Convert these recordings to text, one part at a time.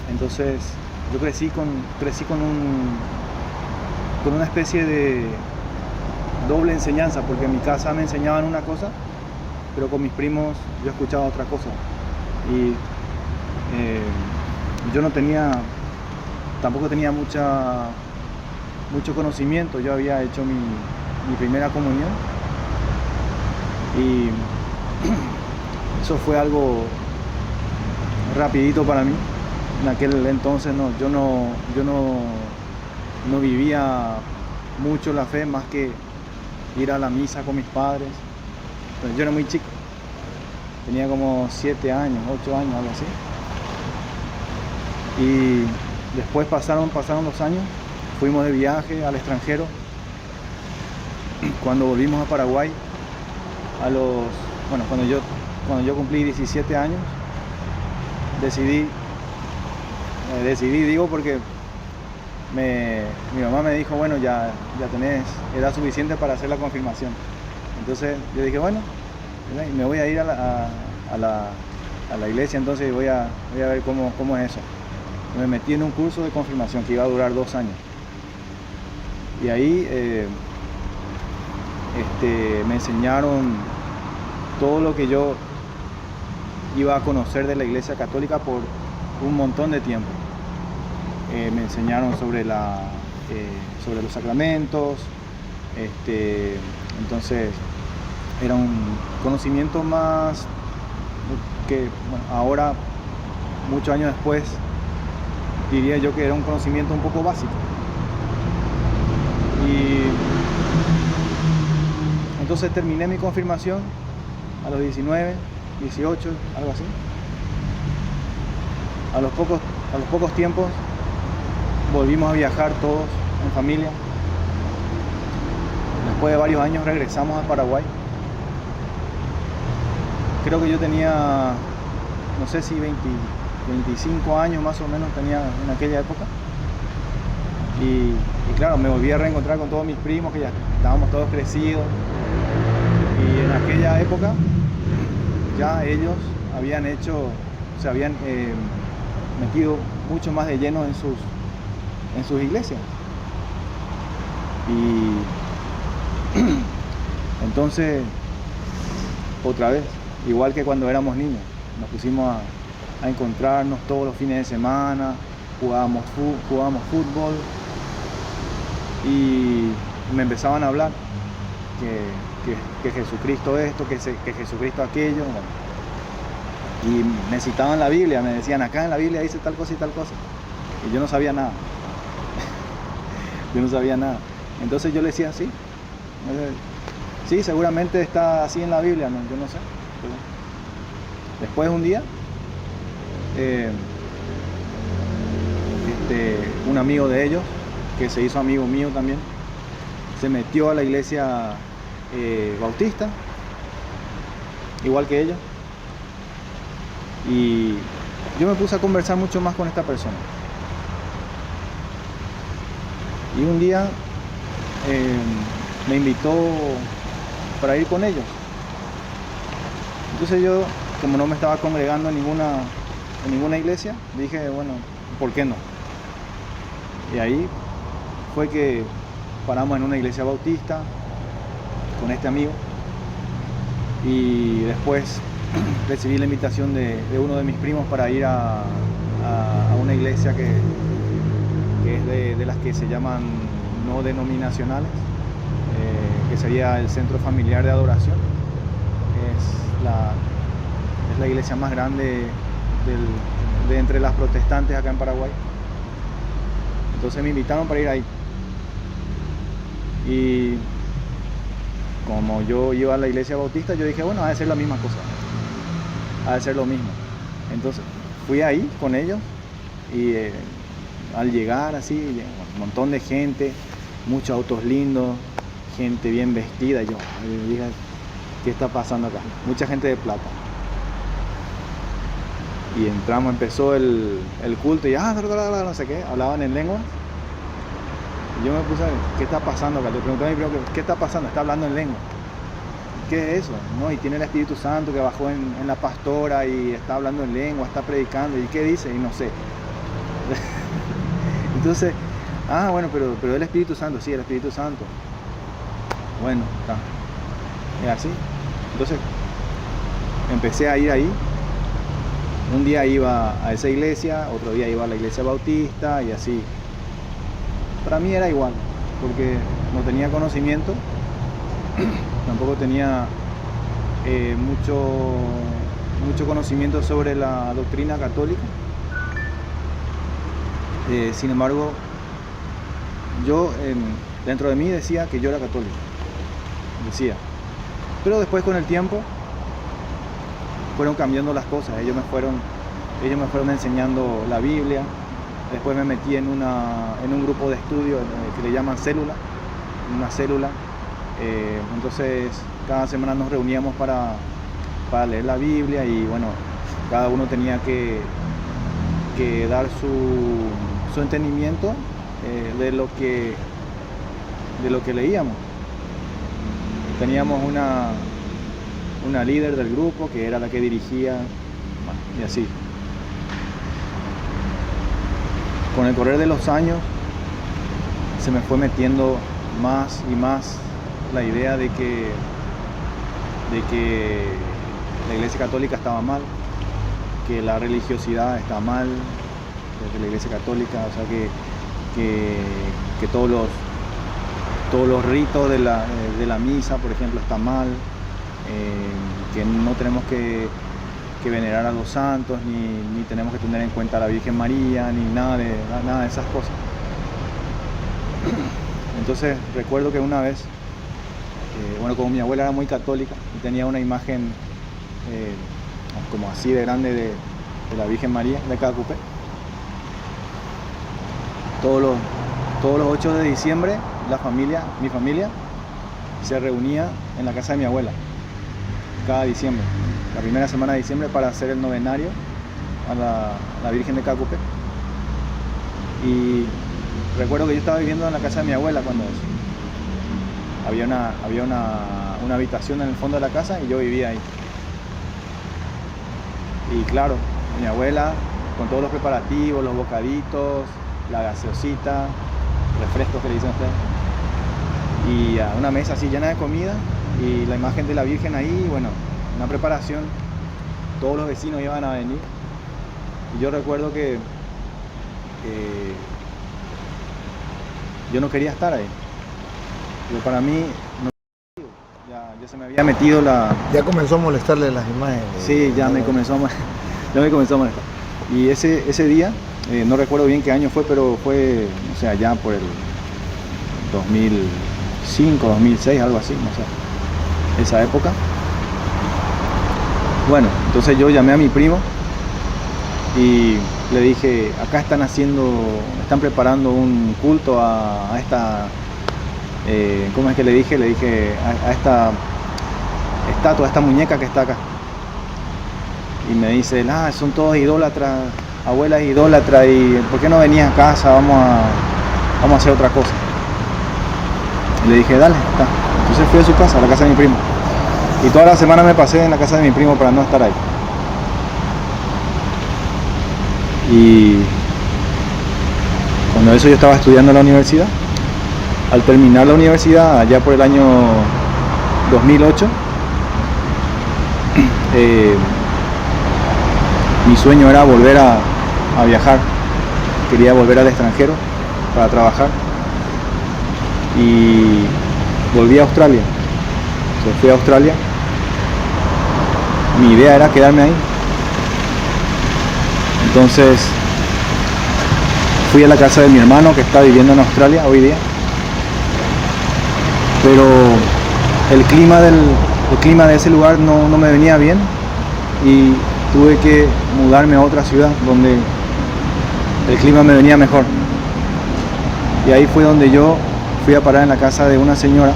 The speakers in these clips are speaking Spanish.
Entonces yo crecí con una especie de doble enseñanza, porque en mi casa me enseñaban una cosa, pero con mis primos yo escuchaba otra cosa. Y yo tampoco tenía mucho conocimiento. Yo había hecho mi primera comunión y eso fue algo rapidito para mí. En aquel entonces yo no vivía mucho la fe, más que ir a la misa con mis padres. Pero yo era muy chico, tenía como 7 años, 8 años, algo así. Y después pasaron los años, fuimos de viaje al extranjero. Cuando volvimos a Paraguay, cuando yo cumplí 17 años, decidí, digo, porque mi mamá me dijo, bueno, ya tenés edad suficiente para hacer la confirmación. Entonces yo dije, bueno, me voy a ir a la iglesia, entonces voy a ver cómo es eso. Me metí en un curso de confirmación que iba a durar 2 años. Y ahí me enseñaron todo lo que yo iba a conocer de la Iglesia Católica por un montón de tiempo. Me enseñaron sobre los sacramentos. Entonces era un conocimiento más que, bueno, ahora, muchos años después, diría yo que era un conocimiento un poco básico. Y entonces terminé mi confirmación a los 19, 18, algo así. A los pocos tiempos volvimos a viajar todos en familia. Después de varios años regresamos a Paraguay. Creo que yo tenía, no sé si 25 años más o menos tenía en aquella época. Y claro, me volví a reencontrar con todos mis primos, que ya estábamos todos crecidos. Y en aquella época ya ellos se habían metido mucho más de lleno en sus iglesias. Y entonces, otra vez, igual que cuando éramos niños, nos pusimos a encontrarnos todos los fines de semana, jugábamos fútbol, y me empezaban a hablar que Jesucristo esto, que Jesucristo aquello. Y me citaban la Biblia, me decían, acá en la Biblia dice tal cosa y tal cosa. Y yo no sabía nada. Yo no sabía nada. Entonces yo le decía, sí, seguramente está así en la Biblia, ¿no? Yo no sé. Después un día, un amigo de ellos, que se hizo amigo mío también, se metió a la iglesia bautista, igual que ella. Y yo me puse a conversar mucho más con esta persona. Y un día me invitó para ir con ellos. Entonces yo, como no me estaba congregando en ninguna iglesia, dije, bueno, ¿por qué no? Y ahí fue que paramos en una iglesia bautista con este amigo. Y después recibí la invitación de uno de mis primos para ir a una iglesia que es de las que se llaman no denominacionales, que sería el Centro Familiar de Adoración. Es la iglesia más grande de entre las protestantes acá en Paraguay. Entonces me invitaron para ir ahí. Y como yo iba a la iglesia bautista, yo dije, bueno, ha de ser la misma cosa, ha de ser lo mismo. Entonces fui ahí con ellos y al llegar así, un montón de gente, muchos autos lindos, gente bien vestida. Yo dije, ¿qué está pasando acá? Mucha gente de plata. Y entramos, empezó el culto y no sé qué, hablaban en lengua. Y yo me puse a ver, ¿qué está pasando acá? Le pregunté a mi primo, ¿qué está pasando? Está hablando en lengua. ¿qué es eso? ¿No? Y tiene el Espíritu Santo que bajó en la pastora y está hablando en lengua, está predicando, ¿y qué dice? Y no sé. Entonces, bueno, pero el Espíritu Santo, sí, el Espíritu Santo. Bueno, está. Es así. Entonces, empecé a ir ahí. Un día iba a esa iglesia, otro día iba a la iglesia bautista y así. Para mí era igual, porque no tenía conocimiento, tampoco tenía mucho conocimiento sobre la doctrina católica. Sin embargo, yo dentro de mí decía que yo era católico, decía. Pero después con el tiempo fueron cambiando las cosas, ellos me fueron enseñando la Biblia. Después me metí en un grupo de estudio que le llaman célula, una célula. Entonces cada semana nos reuníamos para leer la Biblia y bueno, cada uno tenía que dar su entendimiento de lo que leíamos. Teníamos una líder del grupo que era la que dirigía, y así. Con el correr de los años se me fue metiendo más y más la idea de que la Iglesia Católica estaba mal, que la religiosidad está mal, de la Iglesia Católica, o sea que todos los ritos de la misa, por ejemplo, están mal, que no tenemos que venerar a los santos, ni tenemos que tener en cuenta a la Virgen María, ni nada de esas cosas. Entonces recuerdo que una vez, como mi abuela era muy católica y tenía una imagen como así de grande de la Virgen María de Cacupé, todos los 8 de diciembre mi familia se reunía en la casa de mi abuela cada diciembre, la primera semana de diciembre, para hacer el novenario a la Virgen de Cacupé. Y recuerdo que yo estaba viviendo en la casa de mi abuela cuando eso. Había una habitación en el fondo de la casa y yo vivía ahí. Y claro, mi abuela con todos los preparativos, los bocaditos, la gaseosita, refrescos que le dicen a ustedes, y una mesa así llena de comida y la imagen de la Virgen ahí, bueno, una preparación. Todos los vecinos iban a venir y yo recuerdo que yo no quería estar ahí, pero para mí ya se me había metido Ya comenzó a molestarle las imágenes. Sí, ya me comenzó a molestar. Y ese día, no recuerdo bien qué año fue, pero fue, o sea, ya por el 2005, 2006, algo así, no sé, esa época. Bueno, entonces yo llamé a mi primo y le dije, acá están preparando un culto a esta, ¿cómo es que le dije? Le dije a esta estatua, a esta muñeca que está acá. Y me dice, son todos idólatras, abuelas idólatras, y ¿por qué no venías a casa? Vamos a hacer otra cosa. Y le dije, dale, está. Entonces fui a su casa, a la casa de mi primo. Y toda la semana me pasé en la casa de mi primo para no estar ahí. Y cuando eso yo estaba estudiando en la universidad. Al terminar la universidad, allá por el año 2008, mi sueño era volver a viajar. Quería volver al extranjero para trabajar. Y volví a Australia. Fui a Australia. Mi idea era quedarme ahí. Entonces fui a la casa de mi hermano que está viviendo en Australia hoy día. Pero el clima de ese lugar no me venía bien y tuve que mudarme a otra ciudad donde el clima me venía mejor. Y ahí fue donde yo fui a parar en la casa de una señora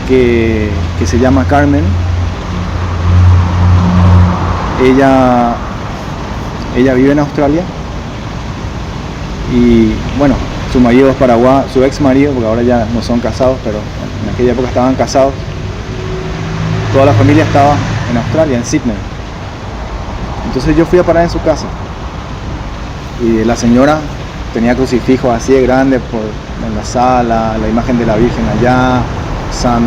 que se llama Carmen. Ella vive en Australia y bueno, su marido es paraguayo, su ex marido, porque ahora ya no son casados, pero en aquella época estaban casados, toda la familia estaba en Australia, en Sydney. Entonces yo fui a parar en su casa y la señora tenía crucifijos así de grandes en la sala, la imagen de la Virgen allá, San,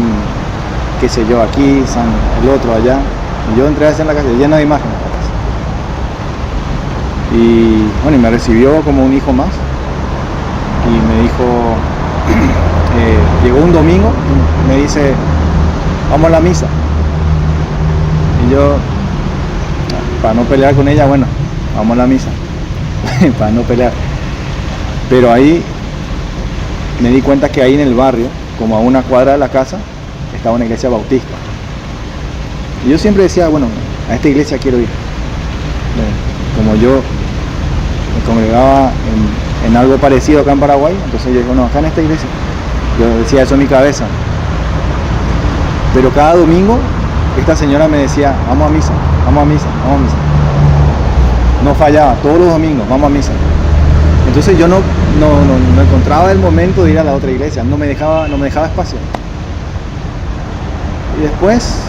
qué sé yo, aquí, San el otro allá. Y yo entré así en la casa, llena de imágenes en la casa. Y bueno, y me recibió como un hijo más. Y me dijo, llegó un domingo, me dice, vamos a la misa. Y yo, para no pelear con ella, bueno, vamos a la misa, para no pelear. Pero ahí me di cuenta que ahí en el barrio, como a una cuadra de la casa, estaba una iglesia bautista. Y yo siempre decía, bueno, a esta iglesia quiero ir. Como yo me congregaba en algo parecido acá en Paraguay, entonces yo digo, no, acá en esta iglesia. Yo decía eso en mi cabeza. Pero cada domingo esta señora me decía, vamos a misa, vamos a misa, vamos a misa. No fallaba, todos los domingos, vamos a misa. Entonces yo no encontraba el momento de ir a la otra iglesia, no me dejaba espacio. Y después,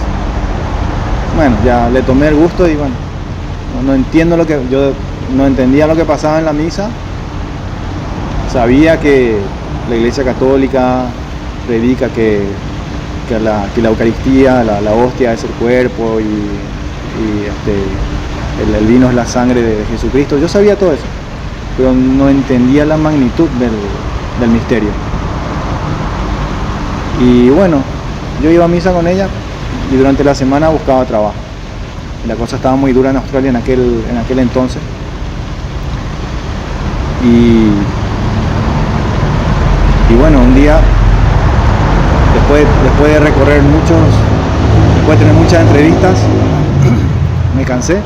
bueno, ya le tomé el gusto y bueno, yo no entendía lo que pasaba en la misa. Sabía que la Iglesia Católica predica que la Eucaristía, la hostia es el cuerpo y el vino es la sangre de Jesucristo. Yo sabía todo eso, pero no entendía la magnitud del misterio. Y bueno, yo iba a misa con ella y durante la semana buscaba trabajo. Y la cosa estaba muy dura en Australia en aquel entonces. Y bueno, un día, después de recorrer después de tener muchas entrevistas, me cansé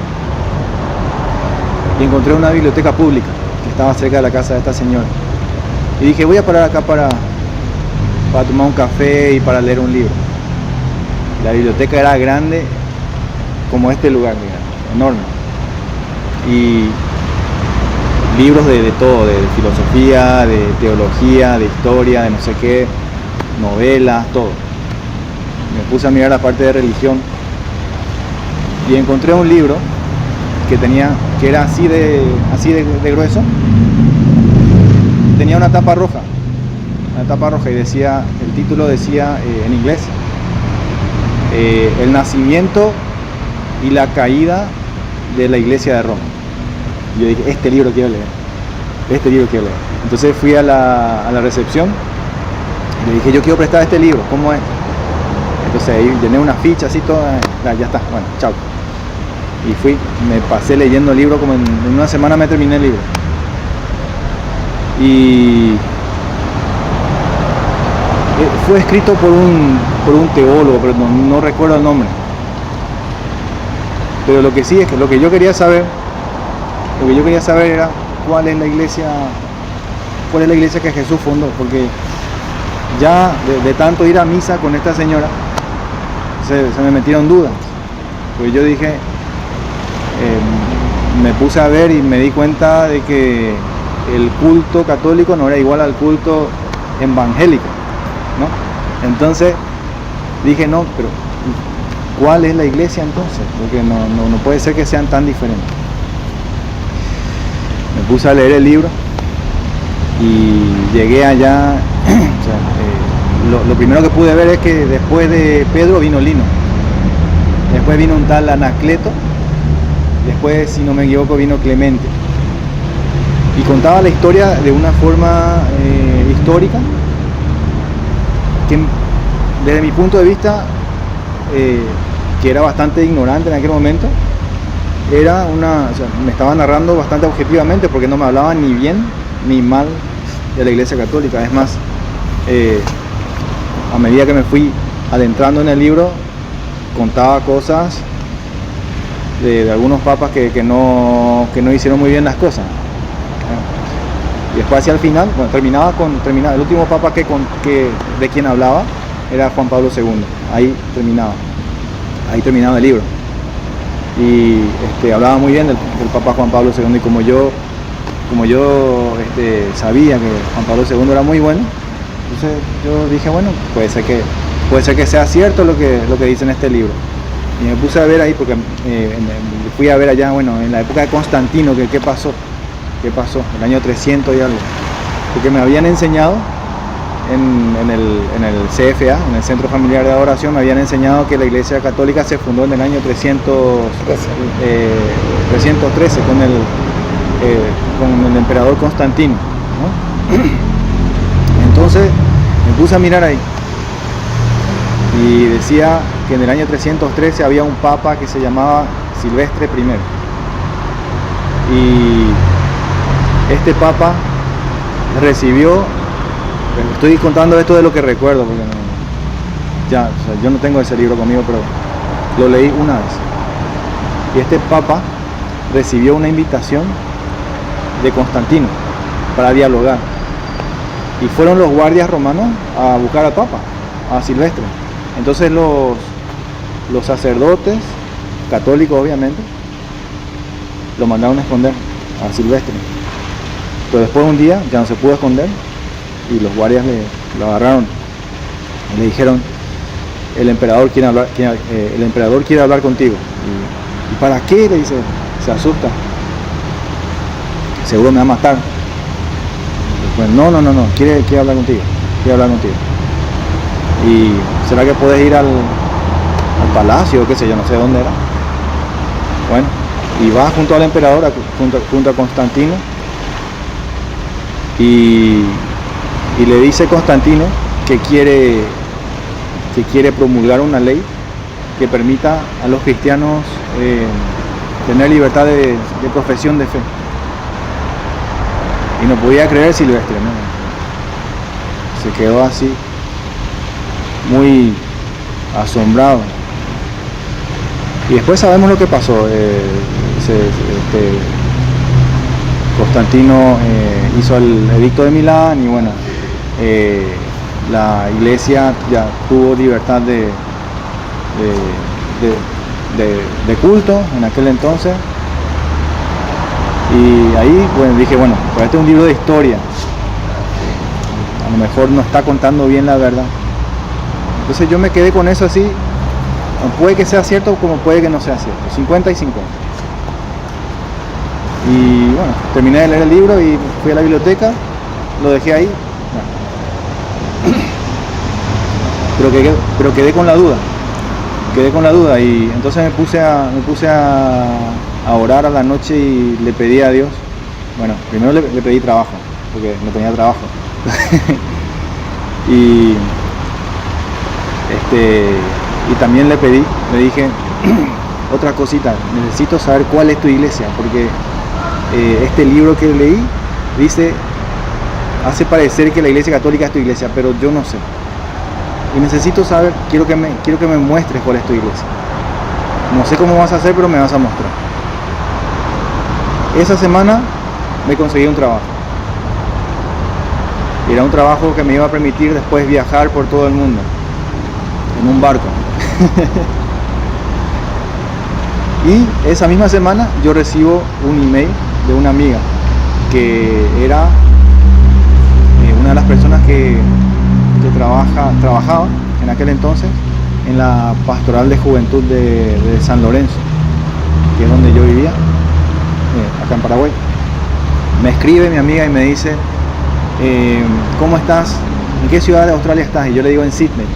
y encontré una biblioteca pública que estaba cerca de la casa de esta señora. Y dije, voy a parar acá para tomar un café y para leer un libro. La biblioteca era grande como este lugar, enorme. Y libros de todo, de filosofía, de teología, de historia, de no sé qué, novelas, todo. Me puse a mirar la parte de religión y encontré un libro que era así de grueso. Tenía una tapa roja y decía, el título decía en inglés, el nacimiento y la caída de la Iglesia de Roma. Y yo dije, este libro quiero leer. Entonces fui a la recepción y le dije, yo quiero prestar este libro, ¿cómo es? Entonces ahí llené una ficha así toda, ya está, bueno, chao. Y me pasé leyendo el libro, como en una semana me terminé el libro. Y fue escrito por un teólogo, pero no recuerdo el nombre. Pero lo que sí es que lo que yo quería saber era cuál es la iglesia que Jesús fundó, porque ya de tanto ir a misa con esta señora se me metieron dudas. Pues yo dije, me puse a ver y me di cuenta de que el culto católico no era igual al culto evangélico, ¿no? Entonces dije, no, pero ¿cuál es la iglesia entonces? Porque no puede ser que sean tan diferentes. Me puse a leer el libro y llegué allá. Lo primero que pude ver es que después de Pedro vino Lino, después vino un tal Anacleto, después, si no me equivoco, vino Clemente, y contaba la historia de una forma histórica que desde mi punto de vista, que era bastante ignorante en aquel momento, me estaba narrando bastante objetivamente, porque no me hablaba ni bien ni mal de la Iglesia Católica. Es más, a medida que me fui adentrando en el libro, contaba cosas de algunos papas que no hicieron muy bien las cosas. Y después hacia el final, bueno, terminaba el último papa de quien hablaba era Juan Pablo II. Ahí terminaba el libro. Y hablaba muy bien del Papa Juan Pablo II, y como yo sabía que Juan Pablo II era muy bueno, entonces yo dije, bueno, puede puede ser que sea cierto lo que dice en este libro. Y me puse a ver ahí porque fui a ver allá, bueno, en la época de Constantino, ¿qué pasó? ¿Qué pasó? El año 300 y algo. Porque me habían enseñado en el CFA, en el Centro Familiar de Adoración, me habían enseñado que la Iglesia Católica se fundó en el año 313 con el emperador Constantino, ¿no? Entonces me puse a mirar ahí y decía que en el año 313 había un papa que se llamaba Silvestre I, y este papa recibió, estoy contando esto de lo que recuerdo porque yo no tengo ese libro conmigo, pero lo leí una vez, y este papa recibió una invitación de Constantino para dialogar, y fueron los guardias romanos a buscar al papa, a Silvestre. Entonces los sacerdotes católicos, obviamente, lo mandaron a esconder a Silvestre, pero después de un día ya no se pudo esconder y los guardias lo agarraron y le dijeron: el emperador quiere hablar contigo. ¿Y para qué? Le dice. Se asusta, seguro me va a matar. Pues no, quiere hablar contigo, y ¿será que puedes ir al palacio o qué sé yo? No sé dónde era. Bueno, y va junto al emperador, junto a Constantino, y le dice Constantino que quiere promulgar una ley que permita a los cristianos tener libertad de profesión de fe. Y no podía creer Silvestre, ¿no? Se quedó así, muy asombrado. Y después sabemos lo que pasó. Constantino hizo el edicto de Milán, y bueno, la iglesia ya tuvo libertad de culto en aquel entonces. Y ahí, bueno, dije, bueno, pues este es un libro de historia, a lo mejor no está contando bien la verdad. Entonces yo me quedé con eso así. Puede que sea cierto como puede que no sea cierto, 50 y 50. Y bueno, terminé de leer el libro y fui a la biblioteca, lo dejé ahí. Pero quedé con la duda, y entonces me puse a orar a la noche y le pedí a Dios. Bueno, primero le pedí trabajo, porque no tenía trabajo. y también le dije otra cosita: necesito saber cuál es tu iglesia, porque este libro que leí hace parecer que la Iglesia Católica es tu iglesia, pero yo no sé. Y necesito saber, quiero que me muestres cuál es tu iglesia. No sé cómo vas a hacer, pero me vas a mostrar. Esa semana me conseguí un trabajo. Era un trabajo que me iba a permitir después viajar por todo el mundo en un barco. Y esa misma semana yo recibo un email de una amiga que era una de las personas que trabajaba en aquel entonces en la pastoral de juventud de San Lorenzo, que es donde yo vivía, acá en Paraguay. Me escribe mi amiga y me dice: ¿cómo estás? ¿En qué ciudad de Australia estás? Y yo le digo: en Sydney.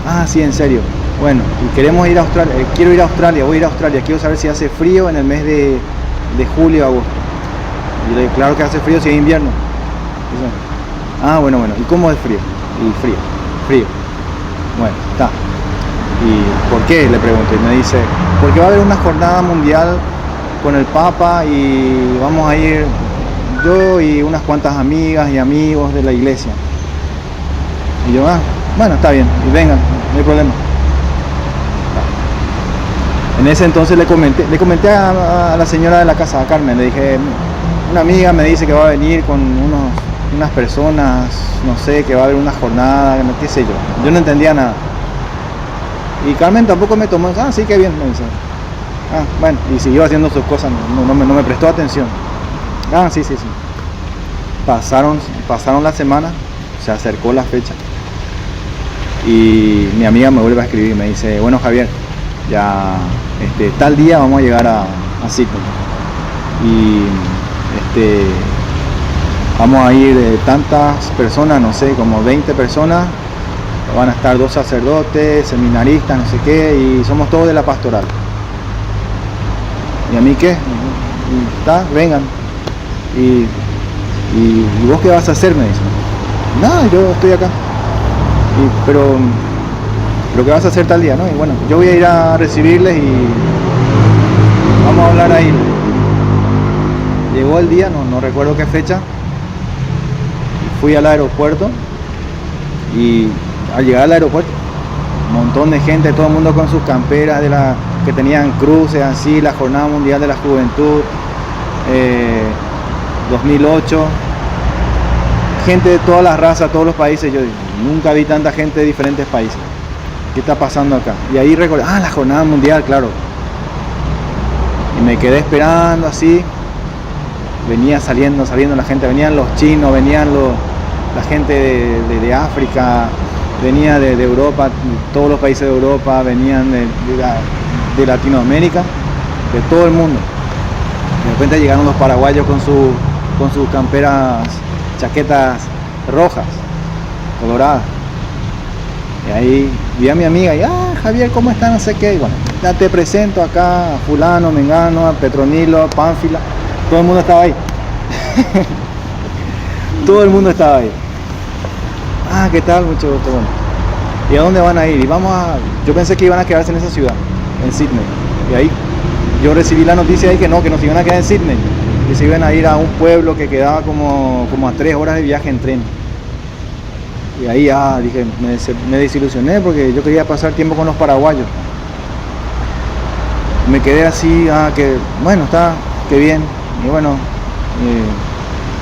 Ah, sí, en serio. Bueno, y queremos ir a Australia, voy a ir a Australia, quiero saber si hace frío en el mes de julio o agosto. Y yo le digo: claro que hace frío si es invierno. Dice: ah, bueno, ¿y cómo es frío? Y frío. Bueno, está. ¿Y por qué? Le pregunto, y me dice: porque va a haber una jornada mundial con el Papa y vamos a ir yo y unas cuantas amigas y amigos de la iglesia. Y yo: ah, bueno, está bien, y vengan, no hay problema. En ese entonces le comenté a la señora de la casa, a Carmen, le dije: una amiga me dice que va a venir con unas personas, no sé, que va a haber una jornada, qué sé yo. Yo no entendía nada. Y Carmen tampoco me tomó: ah, sí, qué bien, me dice. Ah, bueno, y siguió haciendo sus cosas, no me prestó atención. Ah, sí. Pasaron las semanas, se acercó la fecha. Y mi amiga me vuelve a escribir, me dice, bueno Javier, ya tal día vamos a llegar a Sydney. Y vamos a ir tantas personas, no sé, como 20 personas, van a estar 2 sacerdotes, seminaristas, no sé qué, y somos todos de la pastoral. ¿Y a mí qué? Y, ¿está? Vengan. ¿Y vos qué vas a hacer? Me dicen. Nada, yo estoy acá. Pero ¿qué vas a hacer tal día? ¿No? Y bueno, yo voy a ir a recibirles y vamos a hablar ahí. Llegó el día, no recuerdo qué fecha. Fui al aeropuerto y al llegar al aeropuerto, un montón de gente, todo el mundo con sus camperas que tenían cruces así, la Jornada Mundial de la Juventud, 2008, gente de todas las razas, todos los países. Yo nunca vi tanta gente de diferentes países. ¿Qué está pasando acá? Y ahí recordé, la Jornada Mundial, claro. Y me quedé esperando así. Venía saliendo la gente, venían los chinos, venían la gente de África, venía de Europa, todos los países de Europa, venían de Latinoamérica, de todo el mundo. De repente llegaron los paraguayos con sus camperas, chaquetas rojas, coloradas. Y ahí vi a mi amiga y, Javier, ¿cómo estás? No sé qué. Y bueno, ya te presento acá a fulano, mengano, a Petronilo, a Pánfila. Todo el mundo estaba ahí. Todo el mundo estaba ahí. ¿Qué tal? Mucho gusto. Bueno. ¿Y a dónde van a ir? Yo pensé que iban a quedarse en esa ciudad, en Sydney. Y ahí yo recibí la noticia ahí que no se iban a quedar en Sydney, que se iban a ir a un pueblo que quedaba como a 3 horas de viaje en tren. Y ahí dije, me desilusioné porque yo quería pasar tiempo con los paraguayos. Me quedé así, que bueno, qué bien. Y bueno,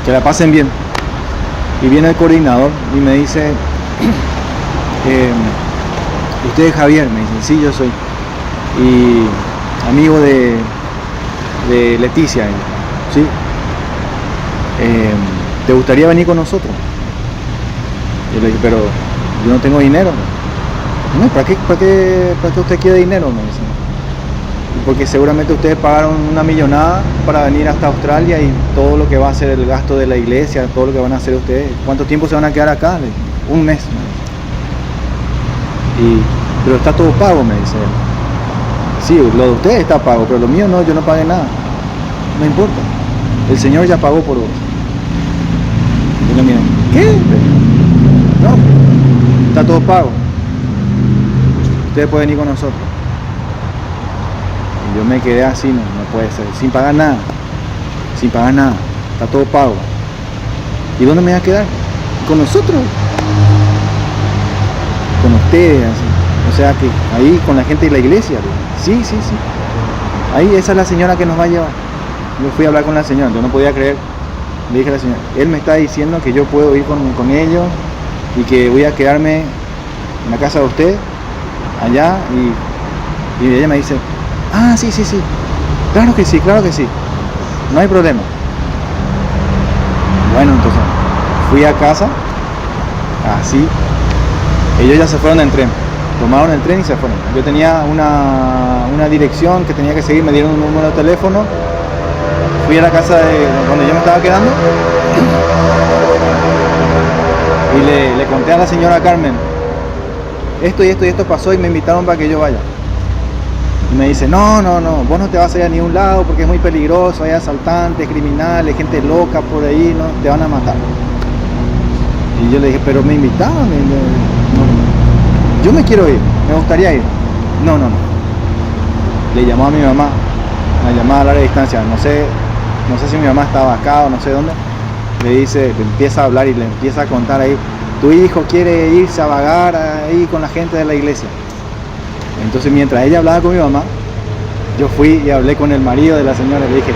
que la pasen bien. Y viene el coordinador y me dice, ¿usted es Javier? Me dice, sí, yo soy. Y amigo de Leticia, ¿sí? ¿Te gustaría venir con nosotros? Y le dije, pero yo no tengo dinero. No, ¿para qué usted quiere dinero? Me dice. Porque seguramente ustedes pagaron una millonada para venir hasta Australia y todo lo que va a ser el gasto de la iglesia, todo lo que van a hacer ustedes. ¿Cuánto tiempo se van a quedar acá? Le dije, 1 mes. Pero está todo pago, me dice él. Sí, lo de ustedes está pago, pero lo mío no, yo no pagué nada. No importa. El Señor ya pagó por vos. Y yo, miren, ¿qué? No, está todo pago. Ustedes pueden ir con nosotros. Y yo me quedé así, no puede ser, sin pagar nada, está todo pago. ¿Y dónde me voy a quedar? Con nosotros, con ustedes, así. O sea que ahí con la gente de la iglesia. Sí. Ahí esa es la señora que nos va a llevar. Yo fui a hablar con la señora, yo no podía creer. Le dije a la señora, él me está diciendo que yo puedo ir con ellos y que voy a quedarme en la casa de usted, allá, y ella me dice, sí, claro que sí, no hay problema. Bueno, entonces fui a casa, así, ellos ya se fueron en tren, tomaron el tren y se fueron. Yo tenía una dirección que tenía que seguir, me dieron un número de teléfono, fui a la casa de donde yo me estaba quedando y le conté a la señora Carmen, esto y esto pasó y me invitaron para que yo vaya. Y me dice, no, vos no te vas a ir a ningún lado porque es muy peligroso, hay asaltantes, criminales, gente loca por ahí, no, te van a matar. Y yo le dije, pero me invitaron, yo me quiero ir, me gustaría ir. No. Le llamó a mi mamá, una llamada a larga distancia, no sé si mi mamá estaba acá o no sé dónde. Le empieza a hablar y le empieza a contar ahí, tu hijo quiere irse a vagar ahí con la gente de la iglesia. Entonces mientras ella hablaba con mi mamá, yo fui y hablé con el marido de la señora y le dije,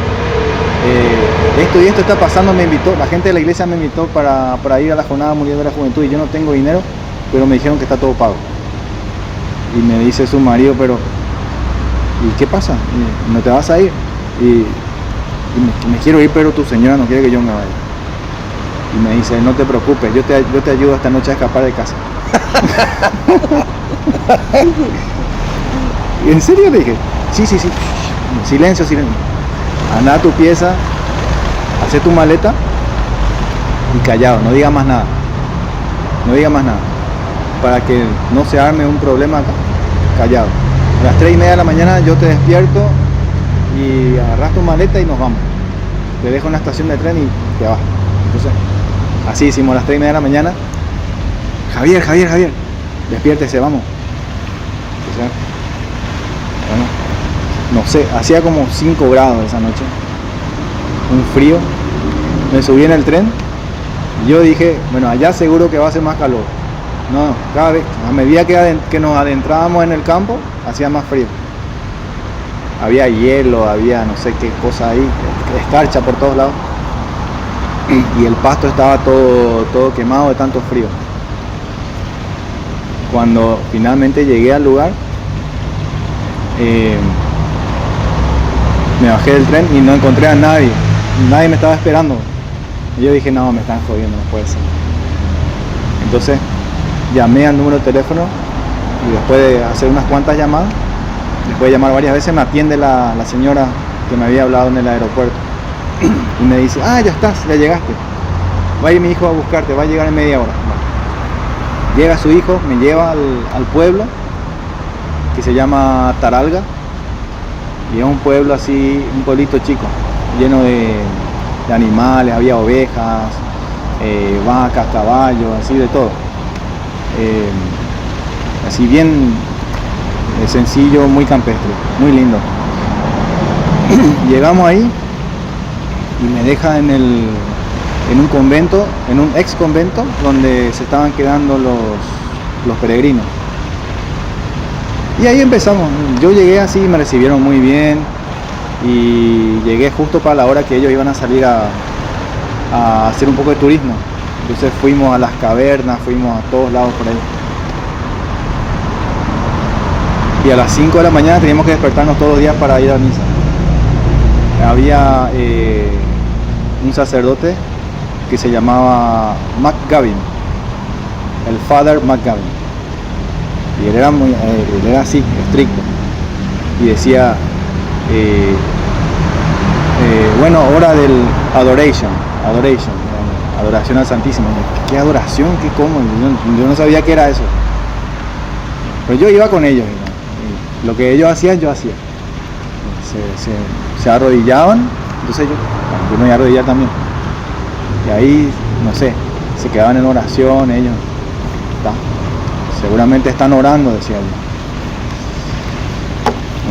esto y esto está pasando, la gente de la iglesia me invitó para ir a la Jornada Mundial de la Juventud y yo no tengo dinero, pero me dijeron que está todo pago. Y me dice su marido, pero ¿y qué pasa? ¿No te vas a ir? Y me quiero ir, pero tu señora no quiere que yo me vaya. Y me dice, no te preocupes, yo te ayudo esta noche a escapar de casa. Y en serio le dije, sí. Silencio. Anda a tu pieza, haz tu maleta y callado, no digas más nada. Para que no se arme un problema acá. Callado. A las 3:30 de la mañana yo te despierto y agarras tu maleta y nos vamos. Te dejo en la estación de tren y te vas. Entonces, así hicimos a las 3:30 de la mañana. Javier, despiértese, vamos. Entonces, bueno, no sé, hacía como 5 grados esa noche. Un frío. Me subí en el tren. Yo dije, bueno, allá seguro que va a ser más calor. No, cada vez, a medida que nos adentrábamos en el campo, hacía más frío. Había hielo, había no sé qué cosa ahí, escarcha por todos lados. Y el pasto estaba todo quemado de tanto frío. Cuando finalmente llegué al lugar, me bajé del tren y no encontré a nadie. Nadie me estaba esperando. Y yo dije, no, me están jodiendo, no puede ser. Entonces llamé al número de teléfono y después de hacer unas cuantas llamadas, después de llamar varias veces, me atiende la señora que me había hablado en el aeropuerto y me dice, ya estás, ya llegaste, va a ir mi hijo a buscarte, va a llegar en media hora. Bueno, llega su hijo, me lleva al pueblo que se llama Taralga y es un pueblo así, un pueblito chico, lleno de animales, había ovejas, vacas, caballos, así de todo. Así bien sencillo, muy campestre, muy lindo. Llegamos ahí y me deja en un convento, en un ex convento donde se estaban quedando los peregrinos. Y ahí empezamos. Yo llegué así, me recibieron muy bien y llegué justo para la hora que ellos iban a salir a hacer un poco de turismo. Entonces fuimos a las cavernas, fuimos a todos lados por ahí. Y a las 5 de la mañana teníamos que despertarnos todos los días para ir a misa. Había un sacerdote que se llamaba McGavin, el Father McGavin. Y él era así, estricto. Y decía, bueno, hora del adoración al Santísimo. ¿Qué adoración? ¿Qué cómo? Yo no sabía qué era eso. Pero yo iba con ellos. Y lo que ellos hacían, yo hacía. Se arrodillaban, entonces yo me iba a arrodillar también. Y ahí, no sé, se quedaban en oración ellos. Seguramente están orando, decía yo.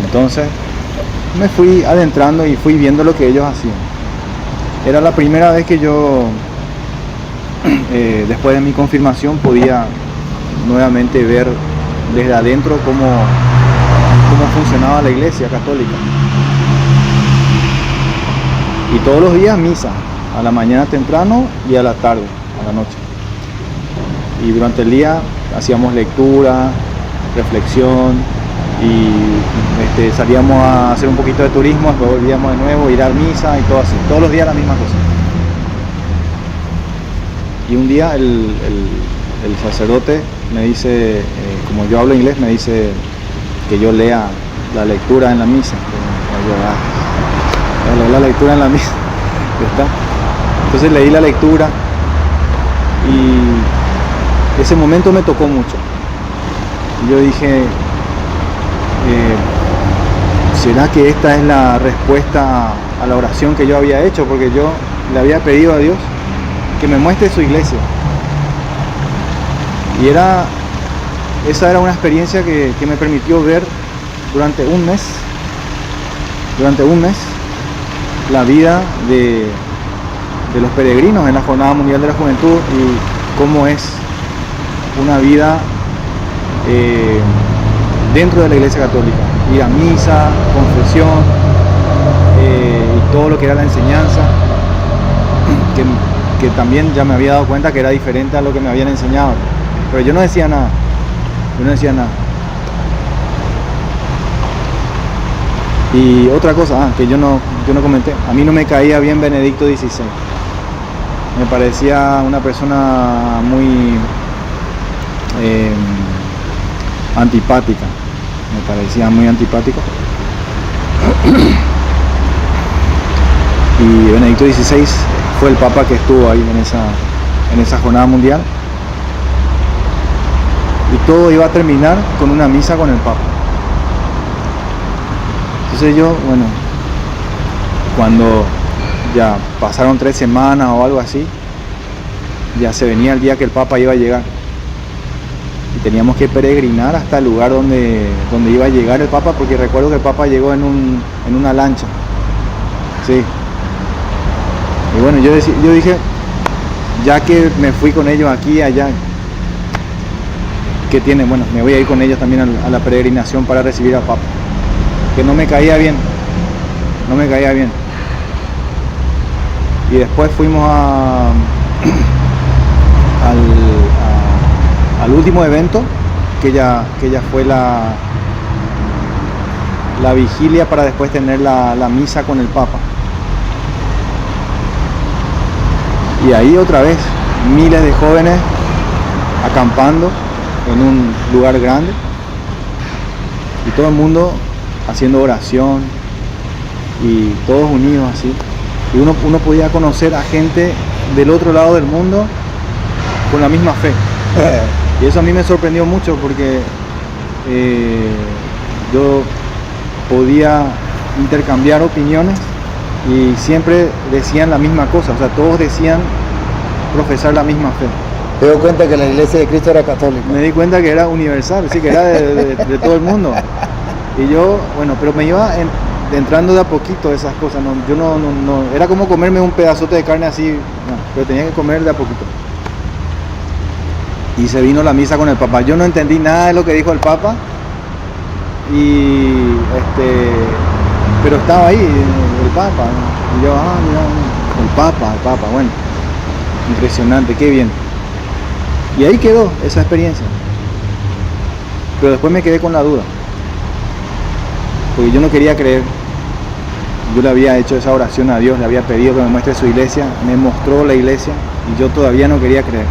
Entonces me fui adentrando y fui viendo lo que ellos hacían. Era la primera vez que yo, después de mi confirmación, podía nuevamente ver desde adentro cómo funcionaba la iglesia católica. Y todos los días misa, a la mañana temprano y a la tarde, a la noche. Y durante el día hacíamos lectura, reflexión y salíamos a hacer un poquito de turismo, después volvíamos de nuevo, ir a misa y todo así. Todos los días la misma cosa. Y un día el sacerdote me dice, como yo hablo inglés, me dice que yo lea la lectura en la misa. Yo leí la lectura en la misa. ¿Está? Entonces leí la lectura y ese momento me tocó mucho. Yo dije, ¿será que esta es la respuesta a la oración que yo había hecho? Porque yo le había pedido a Dios que me muestre su iglesia. Y esa era una experiencia que me permitió ver durante un mes la vida de los peregrinos en la Jornada Mundial de la Juventud y cómo es una vida dentro de la Iglesia Católica. Ir a misa, confesión y todo lo que era la enseñanza, que también ya me había dado cuenta que era diferente a lo que me habían enseñado. Pero yo no decía nada. Y otra cosa que yo no comenté, a mí no me caía bien Benedicto XVI. me parecía una persona muy antipática, me parecía muy antipático. Y Benedicto XVI fue el papa que estuvo ahí en esa jornada mundial, y todo iba a terminar con una misa con el papa. Entonces yo, bueno, cuando ya pasaron 3 semanas o algo así, ya se venía el día que el papa iba a llegar, y teníamos que peregrinar hasta el lugar donde iba a llegar el papa, porque recuerdo que el papa llegó en una lancha, sí. Y bueno, yo dije, ya que me fui con ellos aquí y allá, ¿qué tiene? Bueno, me voy a ir con ellos también a la peregrinación para recibir al papa, que no me caía bien, y después fuimos al último evento, que ya fue la vigilia para después tener la misa con el papa. Y ahí otra vez miles de jóvenes acampando en un lugar grande, y todo el mundo haciendo oración, y todos unidos así, y uno podía conocer a gente del otro lado del mundo con la misma fe. Y eso a mí me sorprendió mucho, porque yo podía intercambiar opiniones y siempre decían la misma cosa, o sea, todos decían profesar la misma fe. Te dio cuenta que la Iglesia de Cristo era católica. Me di cuenta que era universal, sí, que era de todo el mundo. Y yo, bueno, pero me iba entrando de a poquito esas cosas, no, yo no, era como comerme un pedazote de carne así, no, pero tenía que comer de a poquito. Y se vino la misa con el Papa. Yo no entendí nada de lo que dijo el Papa, y pero estaba ahí el Papa, ¿no? Y yo, mira, el Papa, bueno, impresionante, qué bien. Y ahí quedó esa experiencia. Pero después me quedé con la duda, porque yo no quería creer. Yo le había hecho esa oración a Dios, le había pedido que me muestre su iglesia, me mostró la iglesia, y yo todavía no quería creer.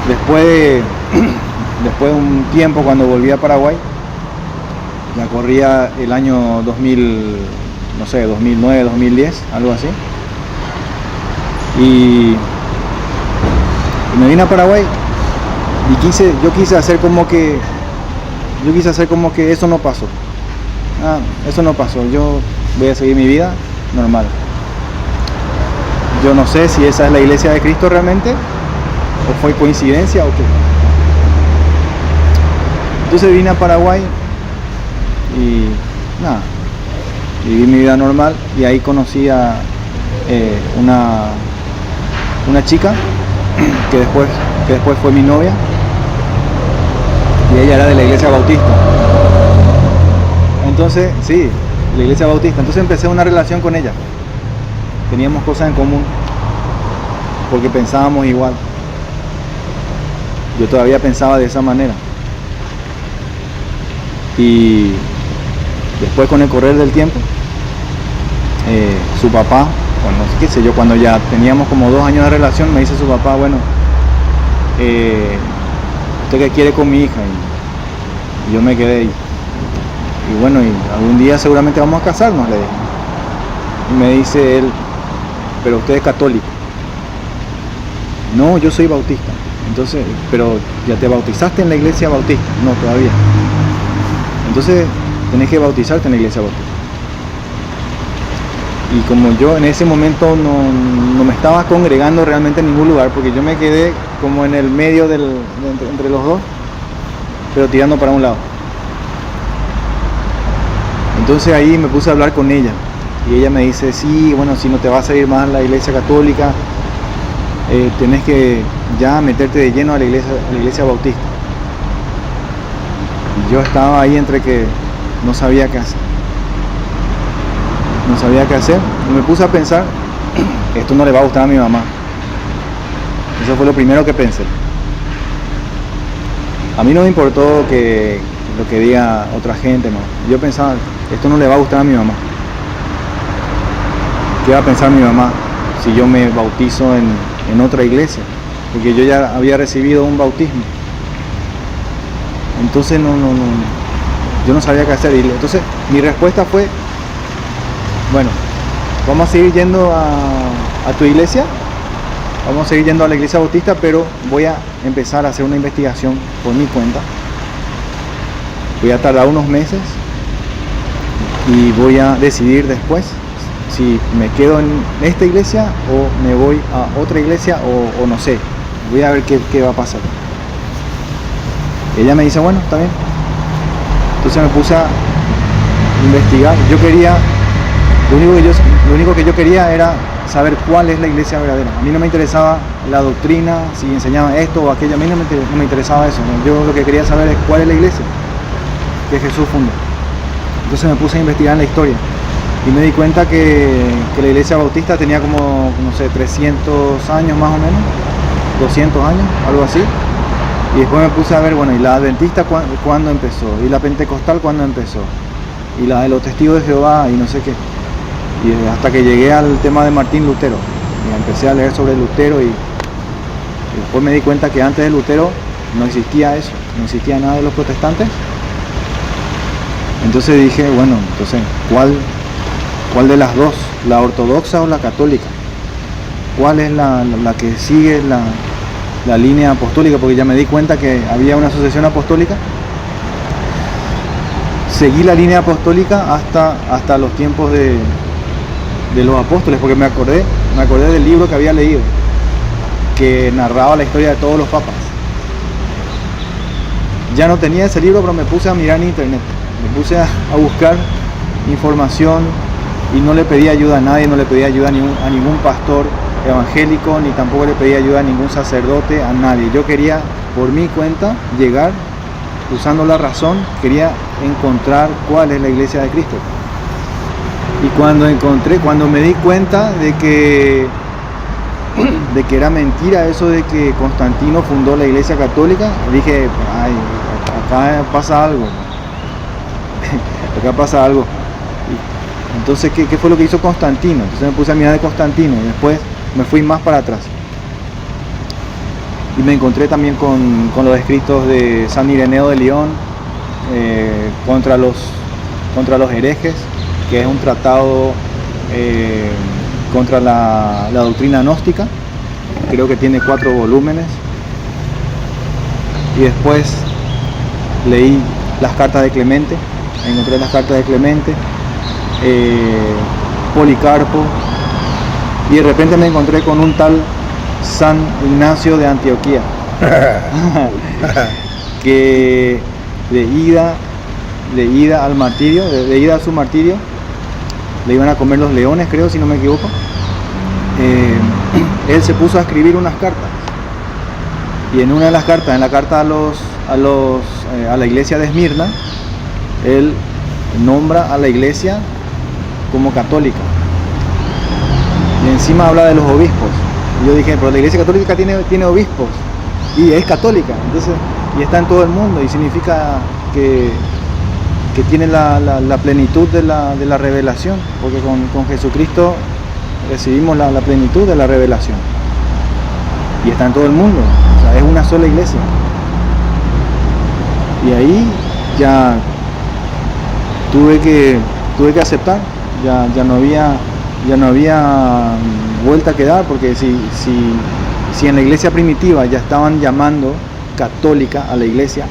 Después de un tiempo, cuando volví a Paraguay, ya corría el año 2000, no sé, 2009, 2010, algo así, y me vine a Paraguay, y yo quise hacer como que eso no pasó. Eso no pasó, yo voy a seguir mi vida normal. Yo no sé si esa es la iglesia de Cristo realmente, o fue coincidencia o qué. Entonces vine a Paraguay y nada, viví mi vida normal, y ahí conocí a una chica que después fue mi novia, y ella era de la iglesia bautista. Entonces, sí, la iglesia bautista. Entonces empecé una relación con ella. Teníamos cosas en común, porque pensábamos igual. Yo todavía pensaba de esa manera. Y después, con el correr del tiempo, su papá, cuando ya teníamos como 2 años de relación, me dice su papá, bueno, ¿usted qué quiere con mi hija? Y yo me quedé ahí. Y bueno, y algún día seguramente vamos a casarnos, le dije. Y me dice él, pero usted es católico. No, yo soy bautista. Entonces, pero ¿ya te bautizaste en la iglesia bautista? No, todavía. Entonces, tenés que bautizarte en la iglesia bautista. Y como yo en ese momento no me estaba congregando realmente en ningún lugar, porque yo me quedé como en el medio entre los dos, pero tirando para un lado. Entonces ahí me puse a hablar con ella, y ella me dice, sí, bueno, si no te vas a ir más a la iglesia católica, tenés que ya meterte de lleno a la iglesia bautista. Y yo estaba ahí entre que no sabía qué hacer. Y me puse a pensar, esto no le va a gustar a mi mamá. Eso fue lo primero que pensé. A mí no me importó lo que diga otra gente, no. Yo pensaba, esto no le va a gustar a mi mamá. ¿Qué va a pensar mi mamá si yo me bautizo en otra iglesia, porque yo ya había recibido un bautismo. Entonces yo no sabía qué hacer. Y entonces mi respuesta fue, bueno, vamos a seguir yendo a tu iglesia, vamos a seguir yendo a la iglesia bautista, pero voy a empezar a hacer una investigación por mi cuenta. Voy a tardar unos meses y voy a decidir después si me quedo en esta iglesia o me voy a otra iglesia o no sé. Voy a ver qué va a pasar. Ella me dice, bueno, está bien. Entonces me puse a investigar. Lo único que yo quería era saber cuál es la iglesia verdadera. A mí no me interesaba la doctrina, si enseñaban esto o aquello, a mí no me interesaba eso. Yo lo que quería saber es cuál es la iglesia que Jesús fundó. Entonces me puse a investigar en la historia y me di cuenta que la iglesia bautista tenía como, no sé, 300 años más o menos, 200 años, algo así. Y después me puse a ver, bueno, y la adventista cuándo empezó, y la pentecostal cuándo empezó, y la de los testigos de Jehová y no sé qué. Y hasta que llegué al tema de Martín Lutero, y empecé a leer sobre Lutero y después me di cuenta que antes de Lutero no existía eso, no existía nada de los protestantes. Entonces dije, bueno, entonces, ¿cuál de las dos? ¿La ortodoxa o la católica? ¿Cuál es la que sigue la línea apostólica? Porque ya me di cuenta que había una asociación apostólica. Seguí la línea apostólica hasta los tiempos de los apóstoles, porque me acordé del libro que había leído, que narraba la historia de todos los papas. Ya no tenía ese libro, pero me puse a mirar en internet, me puse a buscar información y no le pedí ayuda a nadie, no le pedí ayuda a ningún pastor evangélico, ni tampoco le pedí ayuda a ningún sacerdote, a nadie. Yo quería por mi cuenta llegar, usando la razón, quería encontrar cuál es la iglesia de Cristo. Y cuando me di cuenta de que era mentira eso de que Constantino fundó la iglesia católica, dije, ay, acá pasa algo. Acá pasa algo. Entonces, ¿qué fue lo que hizo Constantino? Entonces me puse a mirar de Constantino y después me fui más para atrás. Y me encontré también con los escritos de San Ireneo de León contra los herejes, que es un tratado contra la doctrina gnóstica. Creo que tiene 4 volúmenes. Y después leí las cartas de Clemente, encontré las cartas de Clemente, Policarpo, y de repente me encontré con un tal San Ignacio de Antioquía, que de ida al martirio, de ida a su martirio, le iban a comer los leones, creo, si no me equivoco. Él se puso a escribir unas cartas, y en una de las cartas, en la carta a la iglesia de Esmirna, él nombra a la iglesia como católica, y encima habla de los obispos. Y yo dije, pero la iglesia católica tiene obispos y es católica, entonces, y está en todo el mundo, y significa que tiene la plenitud de la revelación, porque con Jesucristo recibimos la plenitud de la revelación, y está en todo el mundo, o sea, es una sola iglesia. Y ahí ya tuve que aceptar, ya no había vuelta que dar, porque si en la iglesia primitiva ya estaban llamando católica a la iglesia,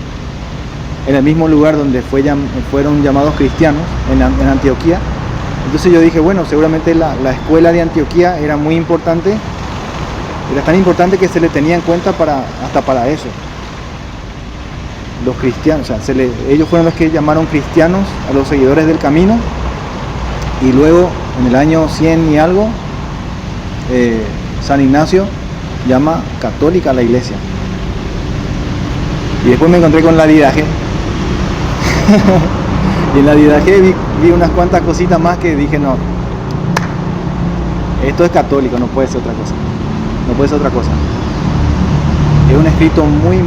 en el mismo lugar donde fueron llamados cristianos, en Antioquía, entonces yo dije, bueno, seguramente la escuela de Antioquía era muy importante, era tan importante que se le tenía en cuenta hasta para eso. Los cristianos, o sea, ellos fueron los que llamaron cristianos a los seguidores del camino, y luego en el año 100 y algo, San Ignacio llama católica a la iglesia. Y después me encontré con la Didache y en la Didache vi unas cuantas cositas más que dije, no, esto es católico, no puede ser otra cosa, no puede ser otra cosa. Es un escrito muy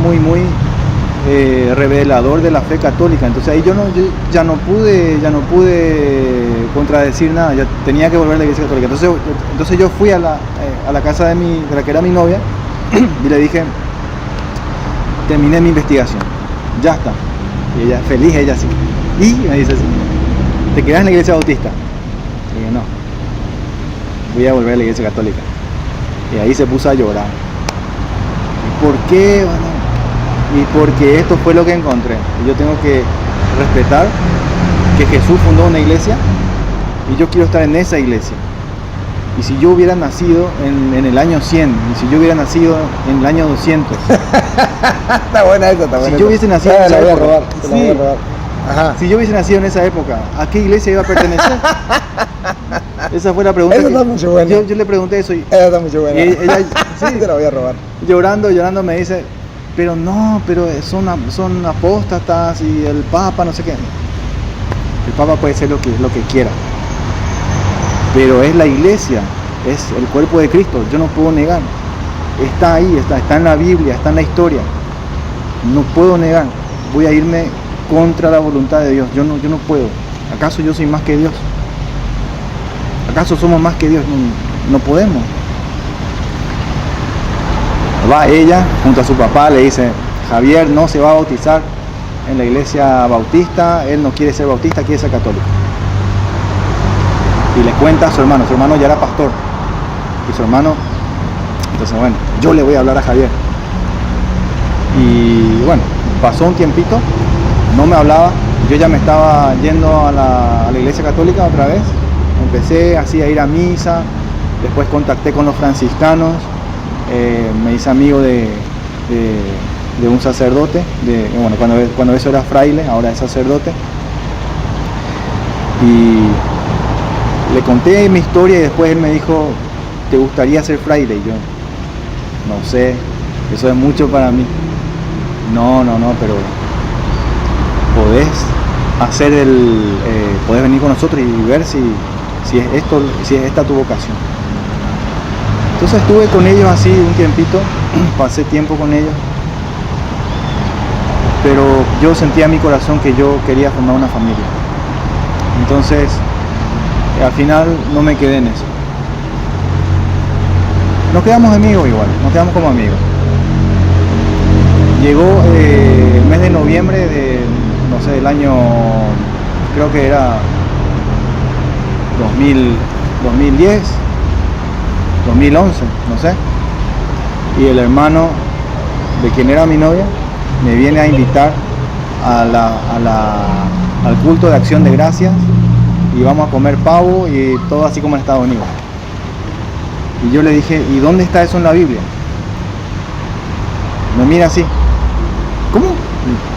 revelador de la fe católica. Entonces ahí yo ya no pude contradecir nada, yo tenía que volver a la iglesia católica. Entonces yo fui a la casa de la que era mi novia y le dije, terminé mi investigación, ya está. Y ella, feliz, ella sí. Y me dice así, ¿te quedas en la iglesia bautista? Y dije, no, voy a volver a la iglesia católica. Y ahí se puso a llorar. ¿Y por qué? Bueno, y porque esto fue lo que encontré. Y yo tengo que respetar que Jesús fundó una iglesia y yo quiero estar en esa iglesia. Y si yo hubiera nacido en el año 100, y si yo hubiera nacido en el año 200. Está buena esa, está buena. Si yo hubiese nacido en esa la voy a época, robar, te la voy a robar. Ajá. Si yo hubiese nacido en esa época, ¿a qué iglesia iba a pertenecer? Esa fue la pregunta. Esa está mucho buena. Yo le pregunté eso y Esa está mucho buena. y ella, Sí, te la voy a robar. llorando me dice, pero no, pero son apóstatas y el Papa no sé qué. El Papa puede ser lo que quiera, pero es la iglesia, es el cuerpo de Cristo, yo no puedo negar. Está ahí, está en la Biblia, está en la historia. No puedo negar, voy a irme contra la voluntad de Dios. Yo no puedo. ¿Acaso yo soy más que Dios? ¿Acaso somos más que Dios? No podemos. Va ella junto a su papá, le dice, Javier no se va a bautizar en la iglesia bautista, él no quiere ser bautista, quiere ser católico. Y le cuenta a su hermano ya era pastor. Y su hermano, entonces bueno, yo le voy a hablar a Javier. Y bueno, pasó un tiempito, no me hablaba, yo ya me estaba yendo a la iglesia católica otra vez. Empecé así a ir a misa, después contacté con los franciscanos, me hice amigo de un sacerdote, bueno, cuando eso era fraile, ahora es sacerdote. Y le conté mi historia y después él me dijo, ¿te gustaría ser fraile? Y yo, no sé, eso es mucho para mí. No, pero podés hacer podés venir con nosotros y ver si es esta tu vocación. Entonces estuve con ellos así un tiempito, pasé tiempo con ellos, pero yo sentía en mi corazón que yo quería formar una familia. Entonces, al final no me quedé en eso. Nos quedamos amigos igual, nos quedamos como amigos. Llegó el mes de noviembre del año, creo que era 2010, 2011, no sé. Y el hermano de quien era mi novia me viene a invitar al culto de acción de gracias y vamos a comer pavo y todo así como en Estados Unidos. Y yo le dije, ¿y dónde está eso en la Biblia? Me mira así, ¿cómo?